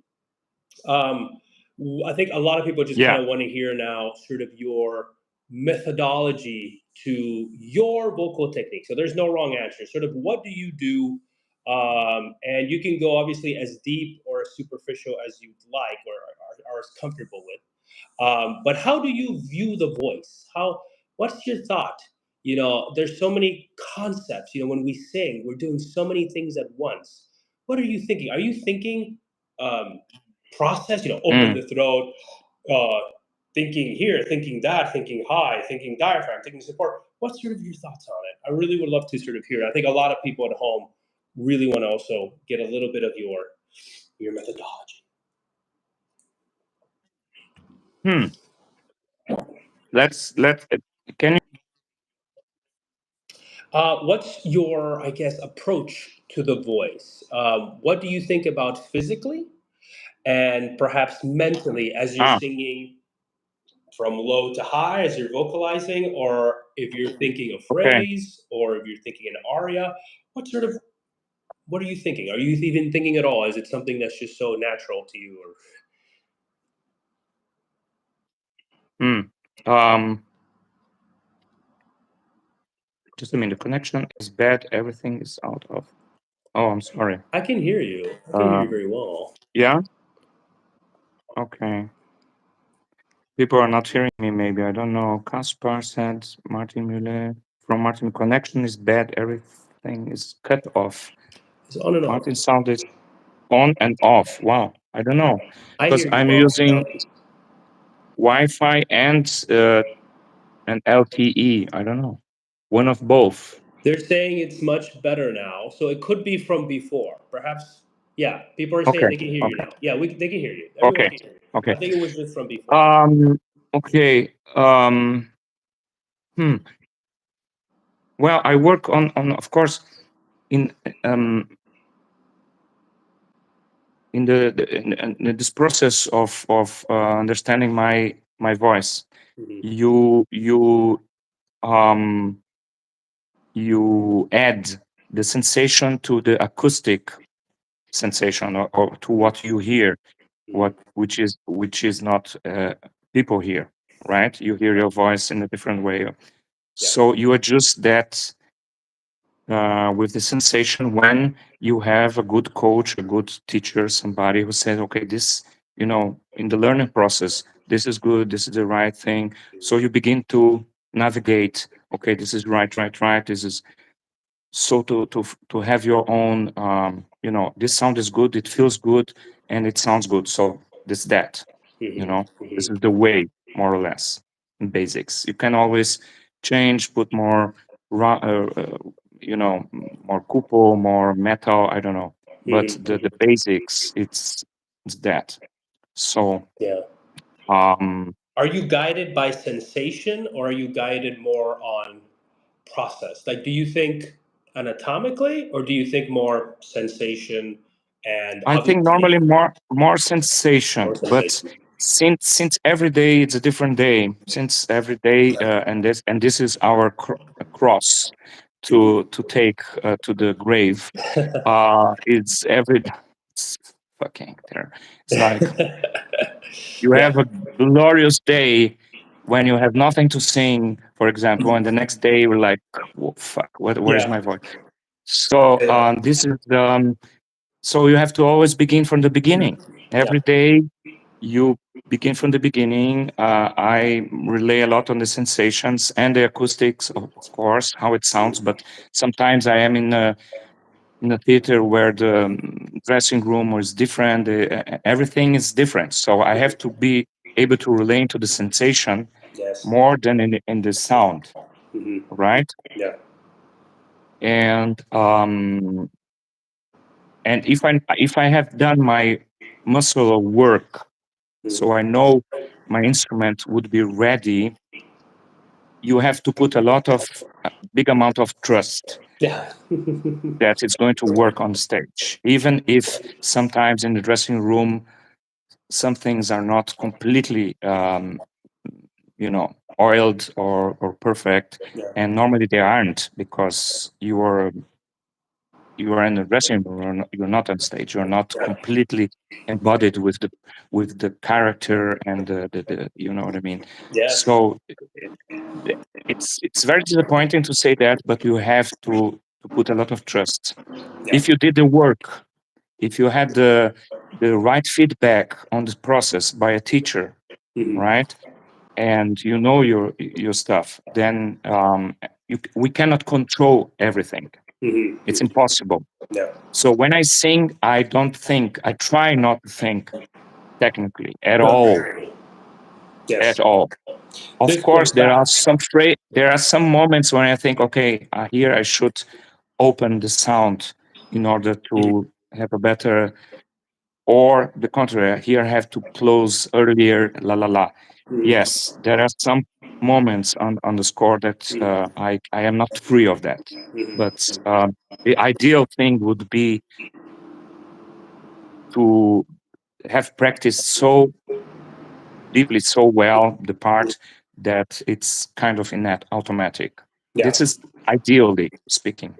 I think a lot of people just kind of want to hear now sort of your methodology to your vocal technique. So there's no wrong answer. Sort of what do you do? And you can go obviously as deep or as superficial as you'd like or are as comfortable with. But how do you view the voice? What's your thought? There's so many concepts. When we sing, we're doing so many things at once. What are you thinking? Are you thinking um, process? Open the throat, uh, thinking here, thinking that, thinking high, thinking diaphragm, thinking support. What's sort of your thoughts on it? I really would love to sort of hear it. I think a lot of people at home really want to also get a little bit of your methodology. Let's can you What's your, I guess, approach to the voice? What do you think about physically and perhaps mentally as you're singing from low to high, as you're vocalizing, or if you're thinking a okay. phrase, or if you're thinking an aria? What are you thinking? Are you even thinking at all? Is it something that's just so natural to you? Just a minute, the connection is bad, everything is out of. Oh, I'm sorry. I can hear you. I can hear you very well. Yeah? Okay. People are not hearing me, maybe. I don't know. Kaspar said, Martin MUEHLE, from Martin, connection is bad, everything is cut off. It's on and off. Martin sound is on and off. Wow. I don't know. I Because hear you I'm well. using Wi-Fi and LTE. I don't know. One of both. They're saying it's much better now, so it could be from before. Perhaps, yeah. People are saying Okay. they can hear you now. Yeah, they can hear you. Okay. Everyone can hear you. Okay. I think it was just from before. Okay. Well, I work on of course in this process of understanding my voice. You add the sensation to the acoustic sensation or to what you hear, which is not people hear, right? You hear your voice in a different way. So you adjust that with the sensation when you have a good coach, a good teacher, somebody who says, okay, this, in the learning process, this is good, this is the right thing. So you begin to navigate, okay, this is right, this is so to have your own, this sound is good, it feels good, and it sounds good. So this, that, this is the way, more or less, in basics. You can always change, put more, more couple, more metal, I don't know. But the basics, it's that. So, Yeah. Are you guided by sensation, or are you guided more on process? Like, do you think anatomically, or do you think more sensation and I think obviously normally more sensation, more but sensation? since every day it's a different day, since every day and this is our cross to take to the grave. It's it's fucking there. It's like you Yeah. have a glorious day when you have nothing to sing, for example, and the next day you're like, "Whoa, fuck, where's Yeah. my voice?" So this is so you have to always begin from the beginning. Yeah. Every day you begin from the beginning. I relay a lot on the sensations and the acoustics, of course, how it sounds. But sometimes I am in a theater where the dressing room is different. Everything is different, so I have to be able to relate to the sensation Yes. more than in the sound, Hmm. right? Yeah. And if I have done my muscle work, so I know my instrument would be ready, you have to put a lot of big amount of trust Yeah. that it's going to work on stage, even if sometimes in the dressing room some things are not completely oiled or perfect, Yeah. and normally they aren't, because you are in the dressing room, you're not on stage, you're not completely embodied with the character and the you know what I mean. Yes. So th- it's very disappointing to say that, but you have to put a lot of trust. Yeah. If you did the work, if you had the right feedback on the process by a teacher, Hmm. right, and you know your stuff, then we cannot control everything. It's Hmm. impossible. Yeah. So when I sing, I try not to think technically at all, Okay. at Yes. all. Of This course, goes back. there are some moments when I think, okay, here I should open the sound in order Mhm. to have a better, or the contrary, here I have to close earlier, la la la. Mhm. Yes, there are some moments on the score that I am not free of that. Mhm. But the ideal thing would be to have practiced so deeply, so well the part that it's kind of in that automatic. Yeah. This is ideally speaking.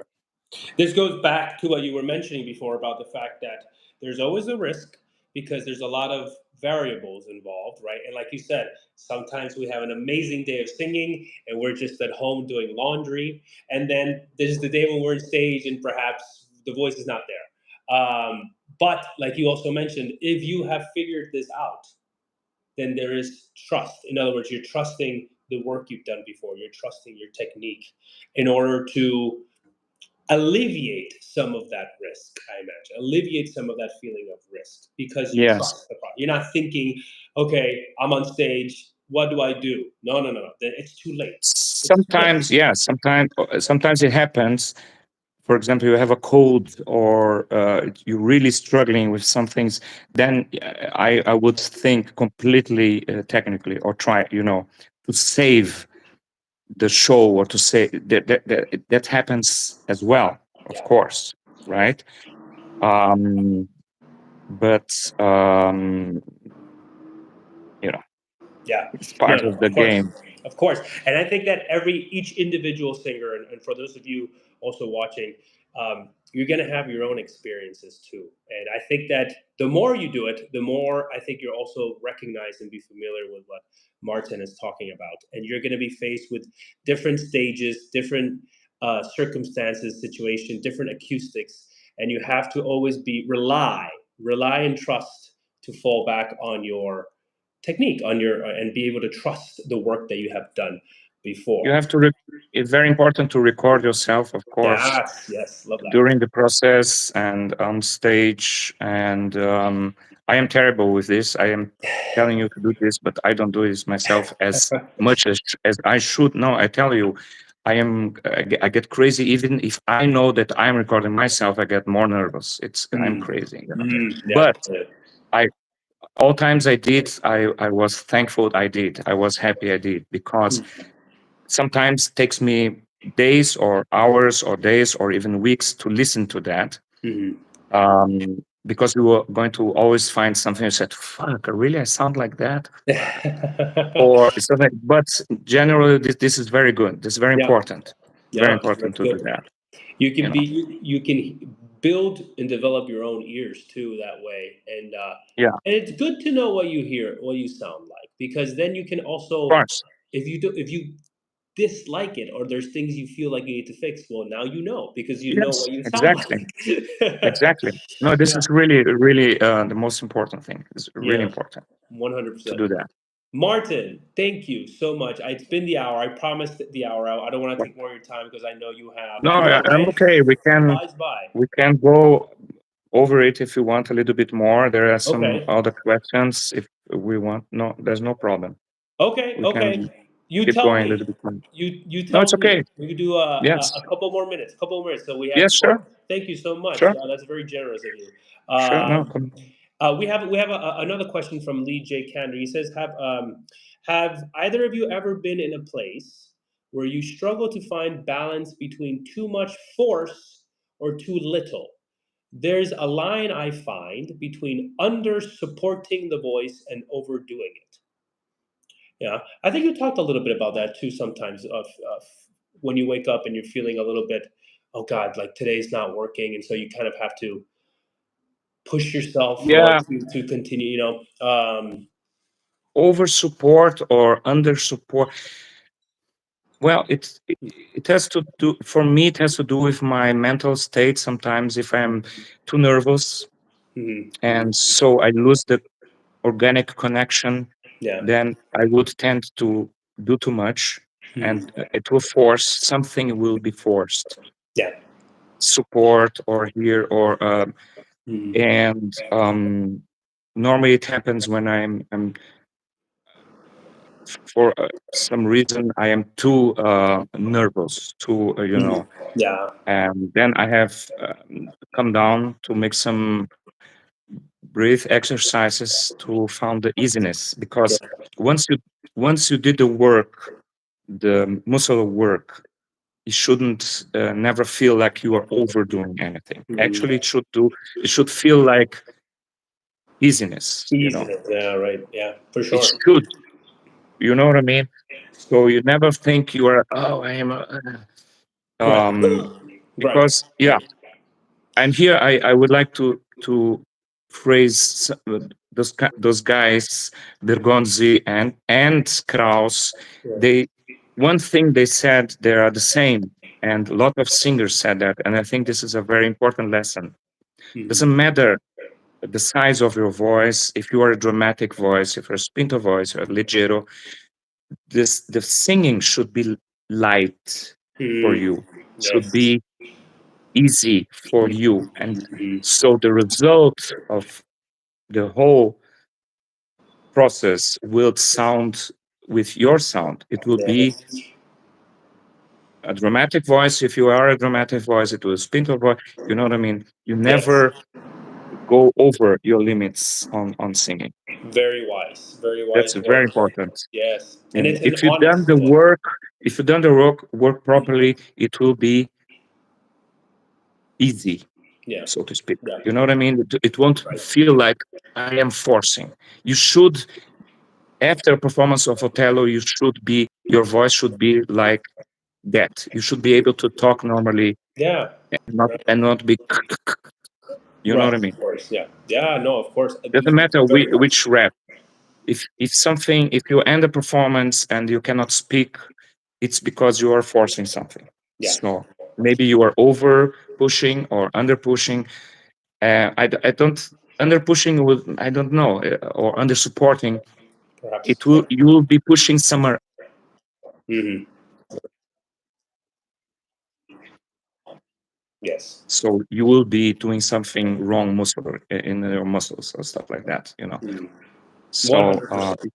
This goes back to what you were mentioning before about the fact that there's always a risk because there's a lot of variables involved, right? And like you said, sometimes we have an amazing day of singing and we're just at home doing laundry. And then there's the day when we're on stage and perhaps the voice is not there. But like you also mentioned, if you have figured this out, then there is trust. In other words, you're trusting the work you've done before, you're trusting your technique in order to alleviate some of that risk, I imagine, alleviate some of that feeling of risk because you Yes. trust the product. You're not thinking, okay, I'm on stage, what do I do? No, no, no, no. Then it's too late. It's too late. Sometimes, yeah, sometimes it happens. For example, you have a cold, or you're really struggling with some things, then I would think completely technically, or try, to save the show, or to say that happens as well, of Yeah, course, right? Um, but you know, yeah. it's No, part no, of the of course. game. Of course. And I think that each individual singer, and for those of you also watching, you're going to have your own experiences too. And I think that the more you do it, the more I think you're also recognize and be familiar with what Martin is talking about. And you're going to be faced with different stages, different circumstances, situation, different acoustics. And you have to always rely and trust to fall back on your technique, on your and be able to trust the work that you have done You before. have to. It's very important to record yourself, of course, Yes, yes, love that. during the process and on stage. And I am terrible with this. I am telling you to do this, but I don't do this myself as much as I should. No, I tell you, I get crazy. Even if I know that I'm recording myself, I get more nervous. I'm Mm, crazy. yeah, But I all times I did, I was thankful I did. I was happy I did, because sometimes it takes me days or hours or days or even weeks to listen to that, Mhm. because you are going to always find something you said, fuck, really, I sound like that? Or it's not like, but generally, this is very good. This is very Yeah, important. Very yeah, important that's to do good. that, You you can know. you can build and develop your own ears too that way, Yeah, and it's good to know what you hear, what you sound like, because then you can of also, course. if you dislike it, or there's things you feel like you need to fix, well, now you know because you know Yes, what you sound exactly. like. Exactly. No, this Yeah, is really, really the most important thing. It's really yeah, important to 100%. do that. Martin, thank you so much. It's been the hour. I promised the hour out. I don't want to Yeah. take more of your time because I know No, you know, I'm life okay. flies by. We can go over it if you want a little bit more. There are some Okay. other questions if we want. No, there's no problem. Okay, We can okay. You keep tell going a little me. bit more. You No, tell it's okay. me. We could do Yes. a couple more minutes. Couple more minutes. So we have Yes, sure. both. Thank you so much. Sure. That's very generous of you. Sure. No, Um, come. we have another question from Lee J. Kander. He says, have either of you ever been in a place where you struggle to find balance between too much force or too little? There's a line I find between under supporting the voice and overdoing it. Yeah, I think you talked a little bit about that too. Sometimes of when you wake up and you're feeling a little bit, oh God, like today's not working, and so you kind of have to push yourself or Yeah. to continue. Over support or under support. Well, it has to do for me. It has to do with my mental state. Sometimes, if I'm too nervous, Mhm. and so I lose the organic connection, Yeah. then I would tend to do too much, and Mhm. it will force something will be forced, Yeah. support or here or Mhm. and normally it happens when I'm for some reason I am too nervous, too Mhm. Yeah. and then I have come down to make some breathe exercises to found the easiness because Yeah. once you once you did the work, the muscle work, you shouldn't never feel like you are overdoing anything. Mhm. Actually, it should feel like easiness. Easiness. Yeah. Right. Yeah. For It sure. should. You know what I mean? So you never think you are. Oh, I am. Right. Right. Because yeah, and here I would like to praise those guys, Bergonzi and Kraus. Yeah. They one thing they said they are the same, and a lot of singers said that, and I think this is a very important lesson. Mhm. Doesn't matter the size of your voice. If you are a dramatic voice, if you're a spinto voice or leggero, the singing should be light for Mhm. you. Should Yes. be easy for you. And Mhm. so the result of the whole process will sound with your sound. It will be Yes. a dramatic voice. If you are a dramatic voice, it will spin voice. You know what I mean? You Yes. never go over your limits on singing. Very That's wise very words. important. Yes, and And it's an if you done honest. the work, if you done the work properly, it will be easy, Yeah, so to speak. yeah, You know what I mean? It won't right. feel like I am forcing. You should, after a performance of Othello, your voice should be like that. You should be able to talk normally Yeah, and not be, you know right. what I Of mean? course. Yeah, yeah. No, of course. Doesn't matter Very wise. which rep. If you end a performance and you cannot speak, it's because you are forcing something. Yeah, So maybe you are over pushing or under pushing. I don't under pushing will I don't know or under supporting. perhaps. It will you will be pushing somewhere. Hmm. Yes. So you will be doing something wrong muscle in your muscles or stuff like that. One So hundred percent.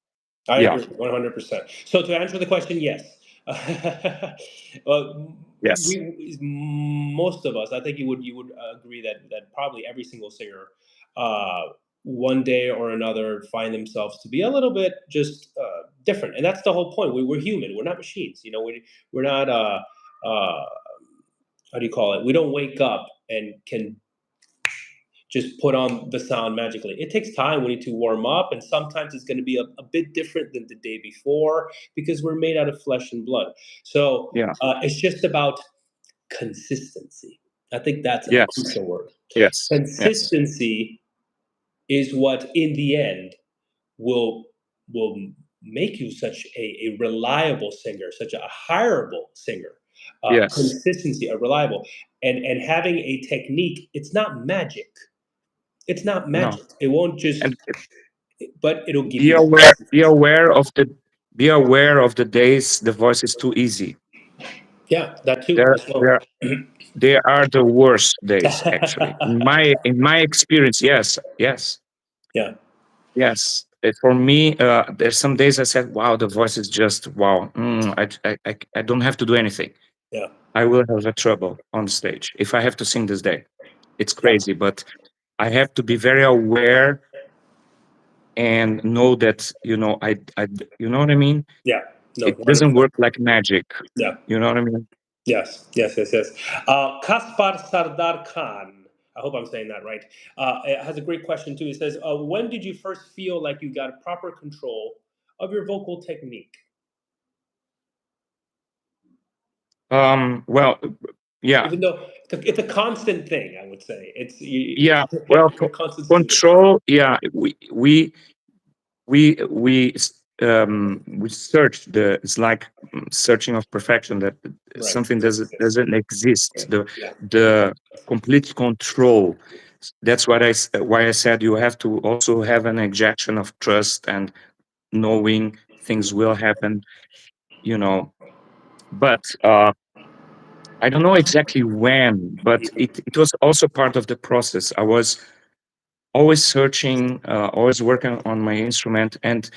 I yeah, agree. 100%. So to answer the question, yes. yes, Most of us, I think you would agree that probably every single singer, uh, one day or another, find themselves to be a little bit just different, and that's the whole point. We're human. We're not machines. We're not. How do you call it? We don't wake up and can just put on the sound magically. It takes time. We need to warm up, and sometimes it's going to be a bit different than the day before because we're made out of flesh and blood. So yeah, it's just about consistency. I think that's a yes, crucial word. yes, yes, Consistency is what, in the end, will will make you such a reliable singer, such a hireable singer. Yes. Consistency, a reliable, and having a technique. It's not magic. It's not No. magic. It won't just, And but it'll give be you that aware. Be consistency. aware of the. Be aware of the days the voice is too easy. Yeah, that too There, as well. there, they are the worst days. Actually, in my experience, yes, yes, Yeah, yes. For me, there's some days I said, "Wow, the voice is just wow. I don't have to do anything. yeah, I will have a trouble on the stage if I have to sing this day. It's yeah, crazy, but I have to be very aware and know that you know what I mean. yeah. No, It one hundred doesn't percent. work like magic. Yeah. You know what I mean? Yes, yes, yes, yes. Kaspar Sardar Khan, I hope I'm saying that right, it has a great question too. He says, when did you first feel like you got proper control of your vocal technique? Well, yeah, Even though it's a constant thing, I would say. yeah. It's a constant student. Control. Yeah, we search the. It's like searching of perfection. That Right. something Yes, yes. doesn't exist. Yeah. The complete control. That's what why I said you have to also have an injection of trust and knowing things will happen. You know, but I don't know exactly when, but it was also part of the process. I was always searching, always working on my instrument, and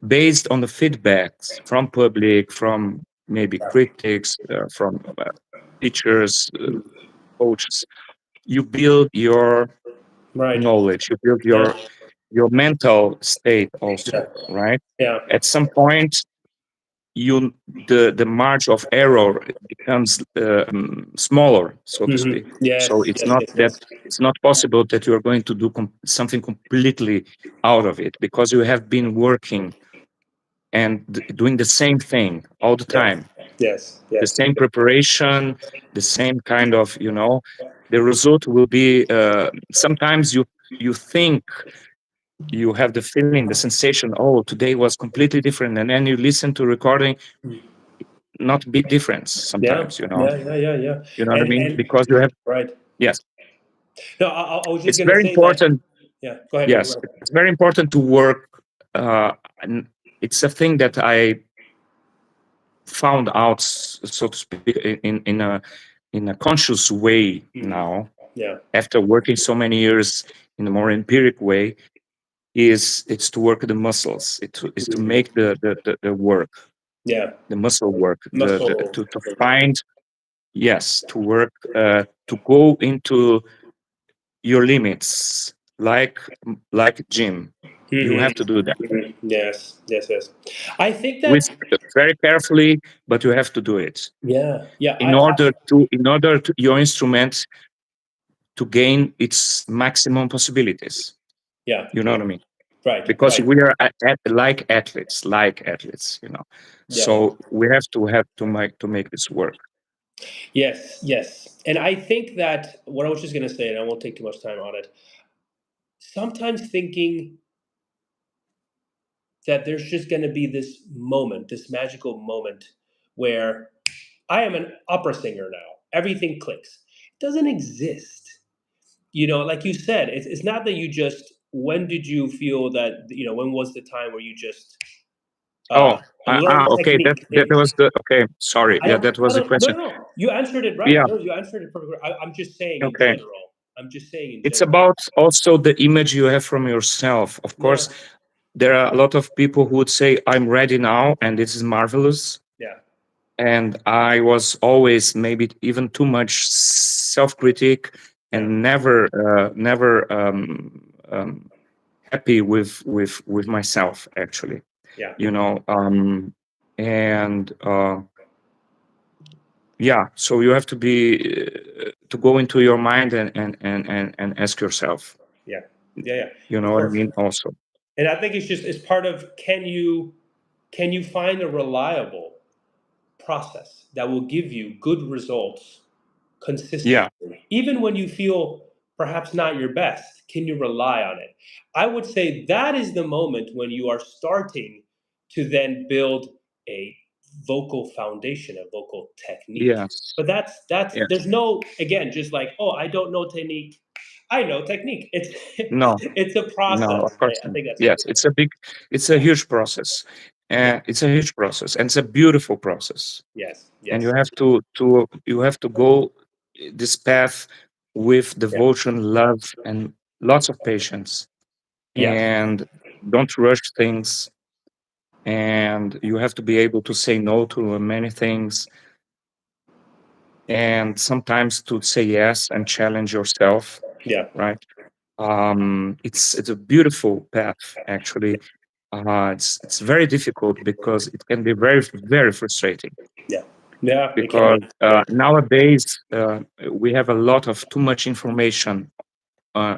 based on the feedbacks from public, from maybe critics, from teachers, coaches, you build your Right. knowledge, you build Yeah. your mental state also, Yeah. right? Yeah. At some point, you the margin of error becomes smaller, so to speak. So Yes. it's Yes. not Yes. that Yes. it's not possible that you are going to do something completely out of it because you have been working and doing the same thing all the Yeah. time, Yes. the Yes. same preparation, the same kind of the result will be sometimes you think you have the feeling, the sensation, oh, today was completely different, and then you listen to recording, not big difference Yeah. sometimes, Yeah. Yeah. Yeah. Yeah. you know what I mean, And because you have, right. yes, No, I was just it's gonna very say that. important, Yeah. Go ahead, man. Go yes, ahead. it's very important to work, and it's a thing that I found out, so to speak, in a conscious way now, Yeah. after working so many years in a more empiric way, is it's to work the muscles, it's to make the work, Yeah. the muscle work, Muscle. to find, yes, to work, to go into your limits, like gym. You have to do that Yes. Yes. Yes. I think with that. very carefully, but you have to do it Yeah. Yeah. in order to your instrument to gain its maximum possibilities. Yeah. You know Yeah. what I mean? Right. Because Right. we are like athletes. Yeah. So we have to make this work. Yes. Yes. And I think that what I was just gonna say, and I won't take too much time on it. Sometimes thinking that there's just going to be this moment, this magical moment where I am an opera singer now. Everything clicks. It doesn't exist. Like you said, it's not that you just, when did you feel that, when was the time where you just Oh, learned okay. technique? That was the okay. Sorry, I yeah, don't, that no, was the no, no, question. no, no. You answered it right. Yeah, No, you answered it perfectly. I'm just saying in okay. general. I'm just saying in It's general. about also the image you have from yourself. Of Yeah, course, there are a lot of people who would say, "I'm ready now," and this is marvelous. yeah, And I was always maybe even too much self-critic yeah, and never happy with myself actually, yeah. you know. And yeah, so you have to be to go into your mind and ask yourself, Yeah, yeah, yeah. you know Of what I course. mean, also. And I think it's part of, can you find a reliable process that will give you good results Yeah, consistently, even when you feel perhaps not your best? Can you rely on it? I would say that is the moment when you are starting to then build a vocal foundation, a vocal technique. Yes. But that's Yes. there's no, again, just like, oh, I don't know technique. I know technique. It's No. it's a No, process. of course I not. think that's Yes, it's a huge process. yeah. It's a huge process, and it's a beautiful process. Yes. And Yes. you have to go this path with Yeah. devotion, love, and lots of patience. Yes. And don't rush things. And you have to be able to say no to many things, and sometimes to say yes and challenge yourself. Yeah. Right? It's a beautiful path, actually. It's very difficult because it can be very frustrating. Yeah. Yeah. It can Because be. Yeah. nowadays we have a lot of too much information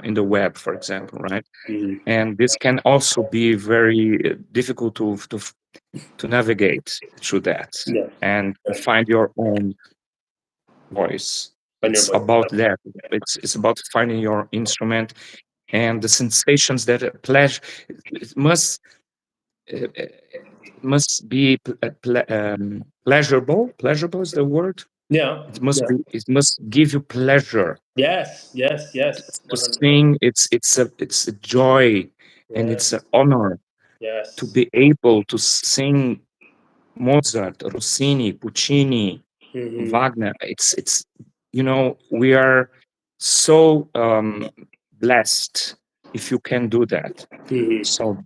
in the web, for example, right? Mhm. And this can also be very difficult to navigate through that Yeah. and to find your own voice. On your It's voice. about that. It's about finding your instrument and the sensations that pleasure. It must it must be pleasurable. Pleasurable is the word. Yeah. It must Yeah. be. It must give you pleasure Yes. Yes. Yes. to 100%. sing. It's a joy, and it's an Yes. honor to Yes. be able to sing Mozart, Rossini, Puccini, Hmm. Wagner. It's we are so blessed if you can do that. Hmm. So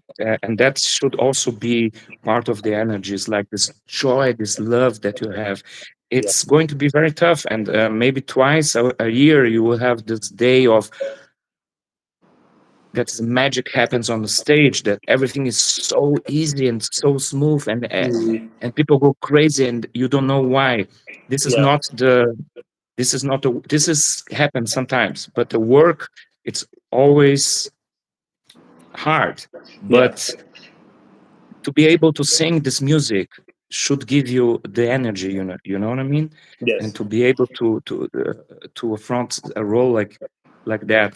and that should also be part of the energies, like this joy, this love that you have. Yeah. It's going to be very tough, and maybe twice a year you will have this day of that magic happens on the stage, that everything is so easy and so smooth, Hmm. and people go crazy and you don't know why. This is Yeah. not the this is happens sometimes, but the work, it's always hard. Yeah. But to be able to sing this music should give you the energy, you know what I mean? And Yes. to be able to affront a role like that,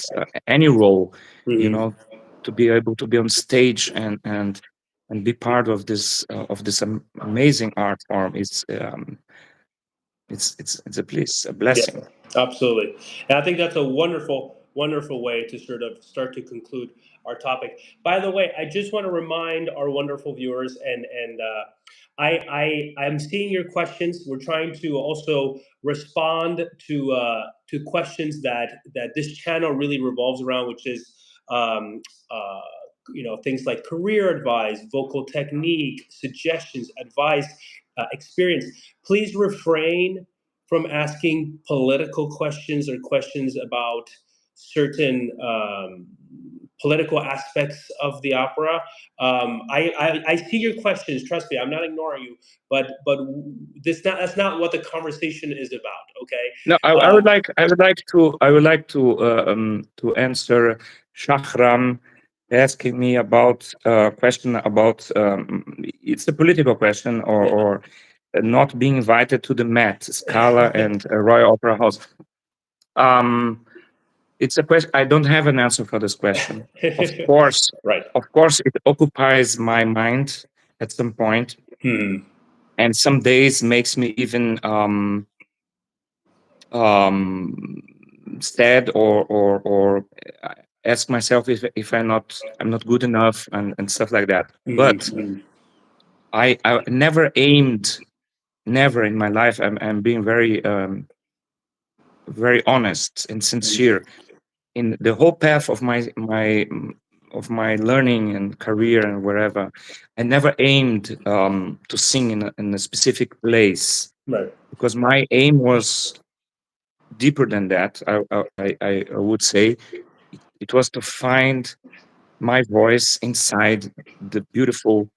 any role, you Hmm. know, to be able to be on stage and be part of this amazing art form is it's a bliss, a Yeah, blessing. absolutely. And I think that's a wonderful, wonderful way to sort of start to conclude our topic. By the way, I just want to remind our wonderful viewers, and I'm seeing your questions. We're trying to also respond to questions that this channel really revolves around, which is um, uh, things like career advice, vocal technique, suggestions, advice, experience. Please refrain from asking political questions or questions about certain political aspects of the opera. I see your questions. Trust me, I'm not ignoring you. But that's not what the conversation is about. Okay. No, I would like to answer Shahram asking me about a question about it's a political question, Yeah. or not being invited to the Met, Scala, and Royal Opera House. Um, it's a question. I don't have an answer for this question. Of course, Right. it occupies my mind at some point, Hmm. and some days makes me even um, sad, or ask myself if I'm not good enough, and stuff like that. But Hmm. I never aimed, never in my life. I'm being very honest and sincere in the whole path of my learning and career and wherever. I never aimed to sing in a specific place, Right. because my aim was deeper than that. I would say it was to find my voice inside the beautiful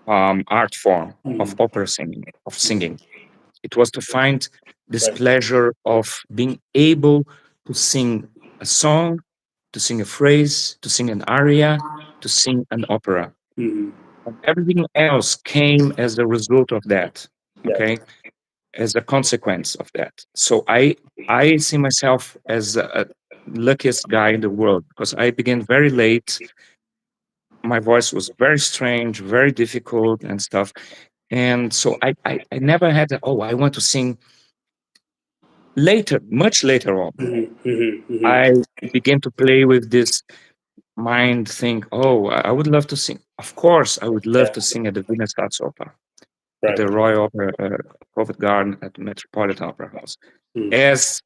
art form of Hmm. opera singing, of singing. It was to find this Right. pleasure of being able to sing a song, to sing a phrase, to sing an aria, to sing an opera. Hmm. And everything else came as a result of that. Yeah. Okay, as a consequence of that. So I see myself as a luckiest guy in the world, because I began very late my voice was very strange, very difficult and stuff. And so I never had, oh, I want to sing later, much later on. I began to play with this mind think, oh, I would love to sing. Of course, I would love Yeah. to sing at the Wiener Staatsoper, at Right. the Royal Opera, Covent Garden, at the Metropolitan Opera House. Mm. As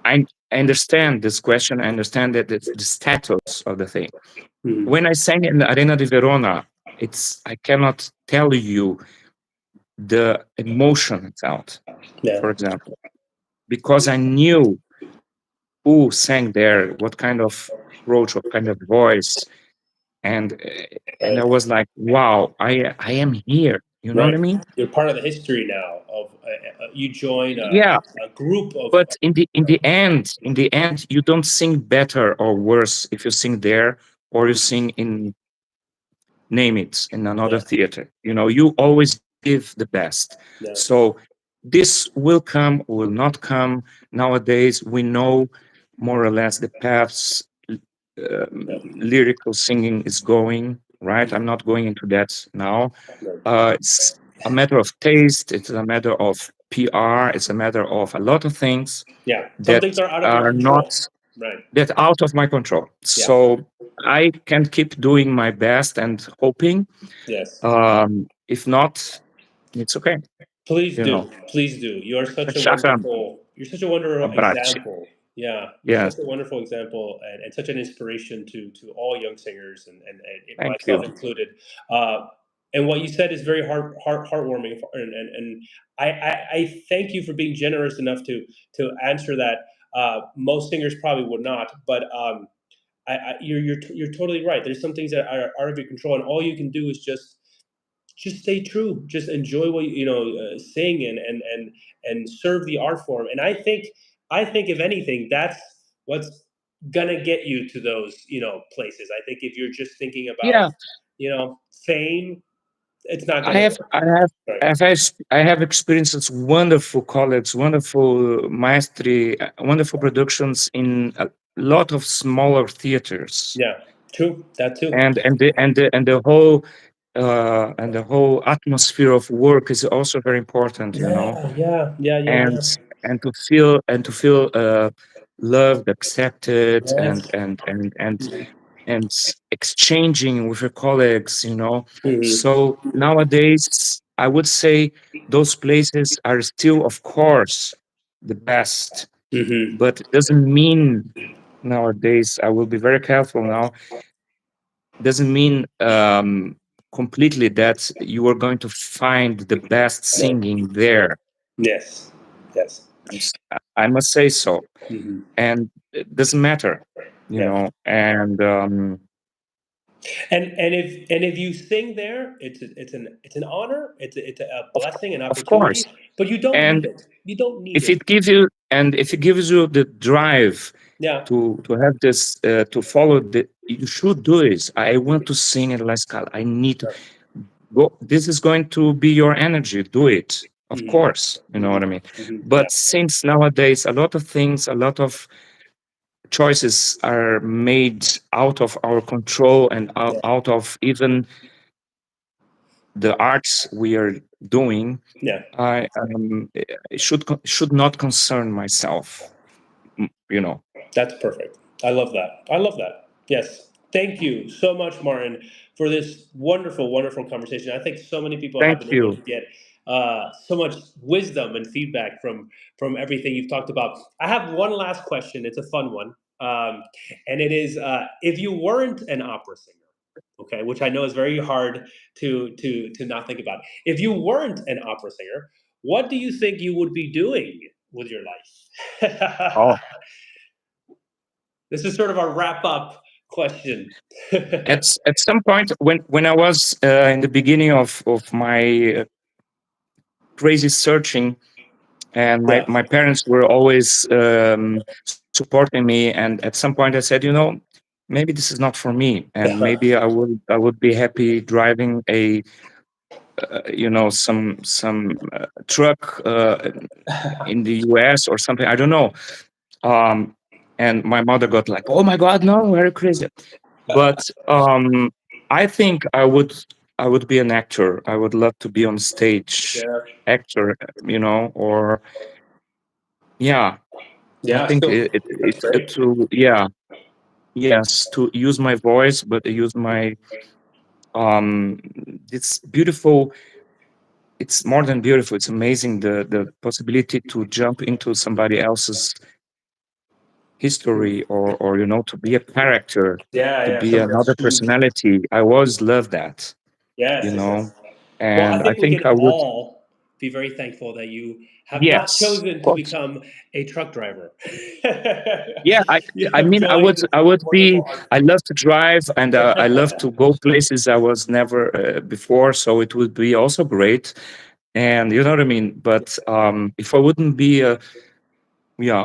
I understand this question, I understand that it's the status of the thing. Mm. When I sang in the Arena di Verona, I cannot tell you the emotion it felt, Yeah. for example, because I knew who sang there, what kind of approach, what kind of voice, and I Right. was like, wow, I am here. You know what I Right. mean? You're part of the history now of you join Yeah, a group of but in the end, you don't sing better or worse if you sing there or you sing in name it in another yeah, theater. You know, you always give the best. yeah, So this will come, will not come. Nowadays, we know more or less the paths yeah. lyrical singing is going, right? I'm not going into that now. Right. It's a matter of taste, it's a matter of PR, it's a matter of a lot of things Yeah. Some that things are out of your are not control. Right. that out of my control. Yeah. So I can keep doing my best and hoping. Yes. If not, it's okay. Please You do. know, Please do. shakram, You're such a wonderful abbracci. example. Yeah, you're Yes, such a wonderful example and such an inspiration to all young singers and thank myself you. included. Uh, and what you said is very heartwarming, and I thank you for being generous enough to answer that. Most singers probably would not, but you're totally right. There's some things that are out of your control, and all you can do is just stay true. Just enjoy what sing and serve the art form. And I think if anything, that's what's gonna get you to those places. I think if you're just thinking about Yeah, fame, it's not I gonna have, work. I have, Right? I have experienced wonderful colleagues, wonderful maestri, wonderful productions in a lot of smaller theaters, Yeah, true. That too. and the whole atmosphere of work is also very important, you know, Yeah, yeah, yeah, yeah, and yeah. and to feel loved, accepted, Yes. and exchanging with your colleagues, you know. Hmm. So nowadays, I would say those places are still, of course, the best, Hmm. but it doesn't mean nowadays. I will be very careful now. Doesn't mean completely that you are going to find the best No. singing there. Yes. Yes. I must say so, Hmm. and it doesn't matter, you Yeah. know. And And if you sing there, it's an honor, it's a of blessing, an of course, opportunity, but you don't need and it. You don't need if it. it gives you if it gives you the drive Yeah. to have this to follow the, you should do it. I want to sing at La Scala. I need to go. This is going to be your energy. Do it, of Hmm. course. You know what I mean. Yeah. But since nowadays a lot of things, a lot of choices are made out of our control and Yeah. out of even the arts we are doing, Yeah. I it should not concern myself. You know. That's perfect. I love that. I love that. Yes. Thank you so much, Martin, for this wonderful, wonderful conversation. I think so many people have Thank been able you. to get so much wisdom and feedback from everything you've talked about. I have one last question. It's a fun one, and it is: if you weren't an opera singer, okay, which I know is very hard to not think about. If you weren't an opera singer, what do you think you would be doing with your life? Oh, This is sort of our wrap up question. at some point when I was in the beginning of my crazy searching, and Yeah. my parents were always supporting me, and at some point I said, you know, maybe this is not for me, and maybe I would be happy driving a some truck in the US or something. I don't know. Um, and my mother got like, "Oh my God, no, very crazy." But I think I would be an actor. I would love to be on stage, Yeah. actor, or yeah. I Yeah. think Still, that's it's great. to yeah, yes, to use my voice, but use my um. It's beautiful. It's more than beautiful. It's amazing the possibility to jump into somebody else's history, or to be a character, Yeah. to Yeah. be Somebody else another shoes. personality. I always love that, you Yes. Yes. know, Yes. Well, I and I think we think can I would. all be very thankful that you have not Yes, chosen of to course. become a truck driver. Yeah, You I have mean, joined this I would wonderful be. art I scene. love to drive, and I love to go places I was never before. So it would be also great, and you know what I mean. But if I wouldn't be a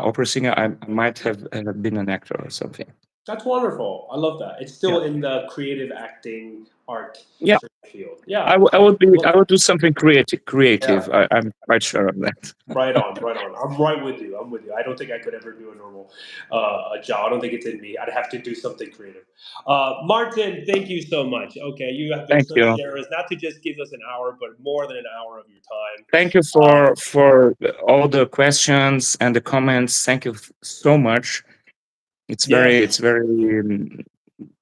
opera singer, I might have been an actor or something. That's wonderful. I love that. It's Yeah, still in the creative acting art yeah. sort of field. Yeah. I would be. Well, I would do something creative. yeah. Creative. I'm quite sure of that. Right on, right on. I'm right with you. I'm with you. I don't think I could ever do a normal job. I don't think it's in me. I'd have to do something creative. Martin, thank you so much. Okay, you have been Thank so you. generous, not to just give us an hour, but more than an hour of your time. Thank you for all the questions and the comments. Thank you so much. Yes, It's very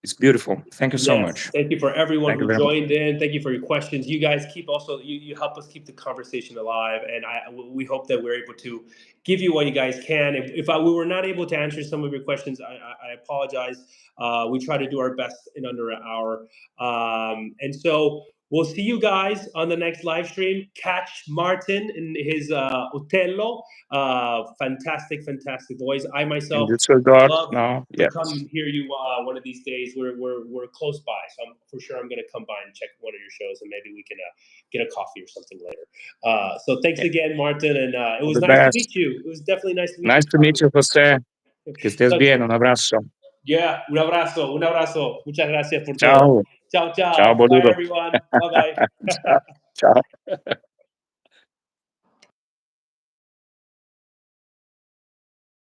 it's beautiful. Thank you so yes. much. Thank you for everyone Thank you who very much. joined in. Thank you for your questions. You guys keep also you help us keep the conversation alive, and we hope that we're able to give you what you guys can. If we were not able to answer some of your questions, I apologize. We try to do our best in under an hour, and so we'll see you guys on the next live stream. Catch Martin in his Otello. Fantastic, fantastic voice. I In myself Düsseldorf love now, to come yes. and hear you one of these days. We're close by, so for sure I'm going to come by and check one of your shows, and maybe we can get a coffee or something later. So thanks Yeah. again, Martin, and it All was the nice to best. meet you. It was definitely nice to meet you. Nice to meet you, Jose. Que estés So, bien. Un abrazo. yeah, un abrazo, un abrazo. Muchas gracias por todo. Ciao. Ciao, Ciao, ciao. Bye, boludo. everyone. Bye, bye. Ciao. Ciao.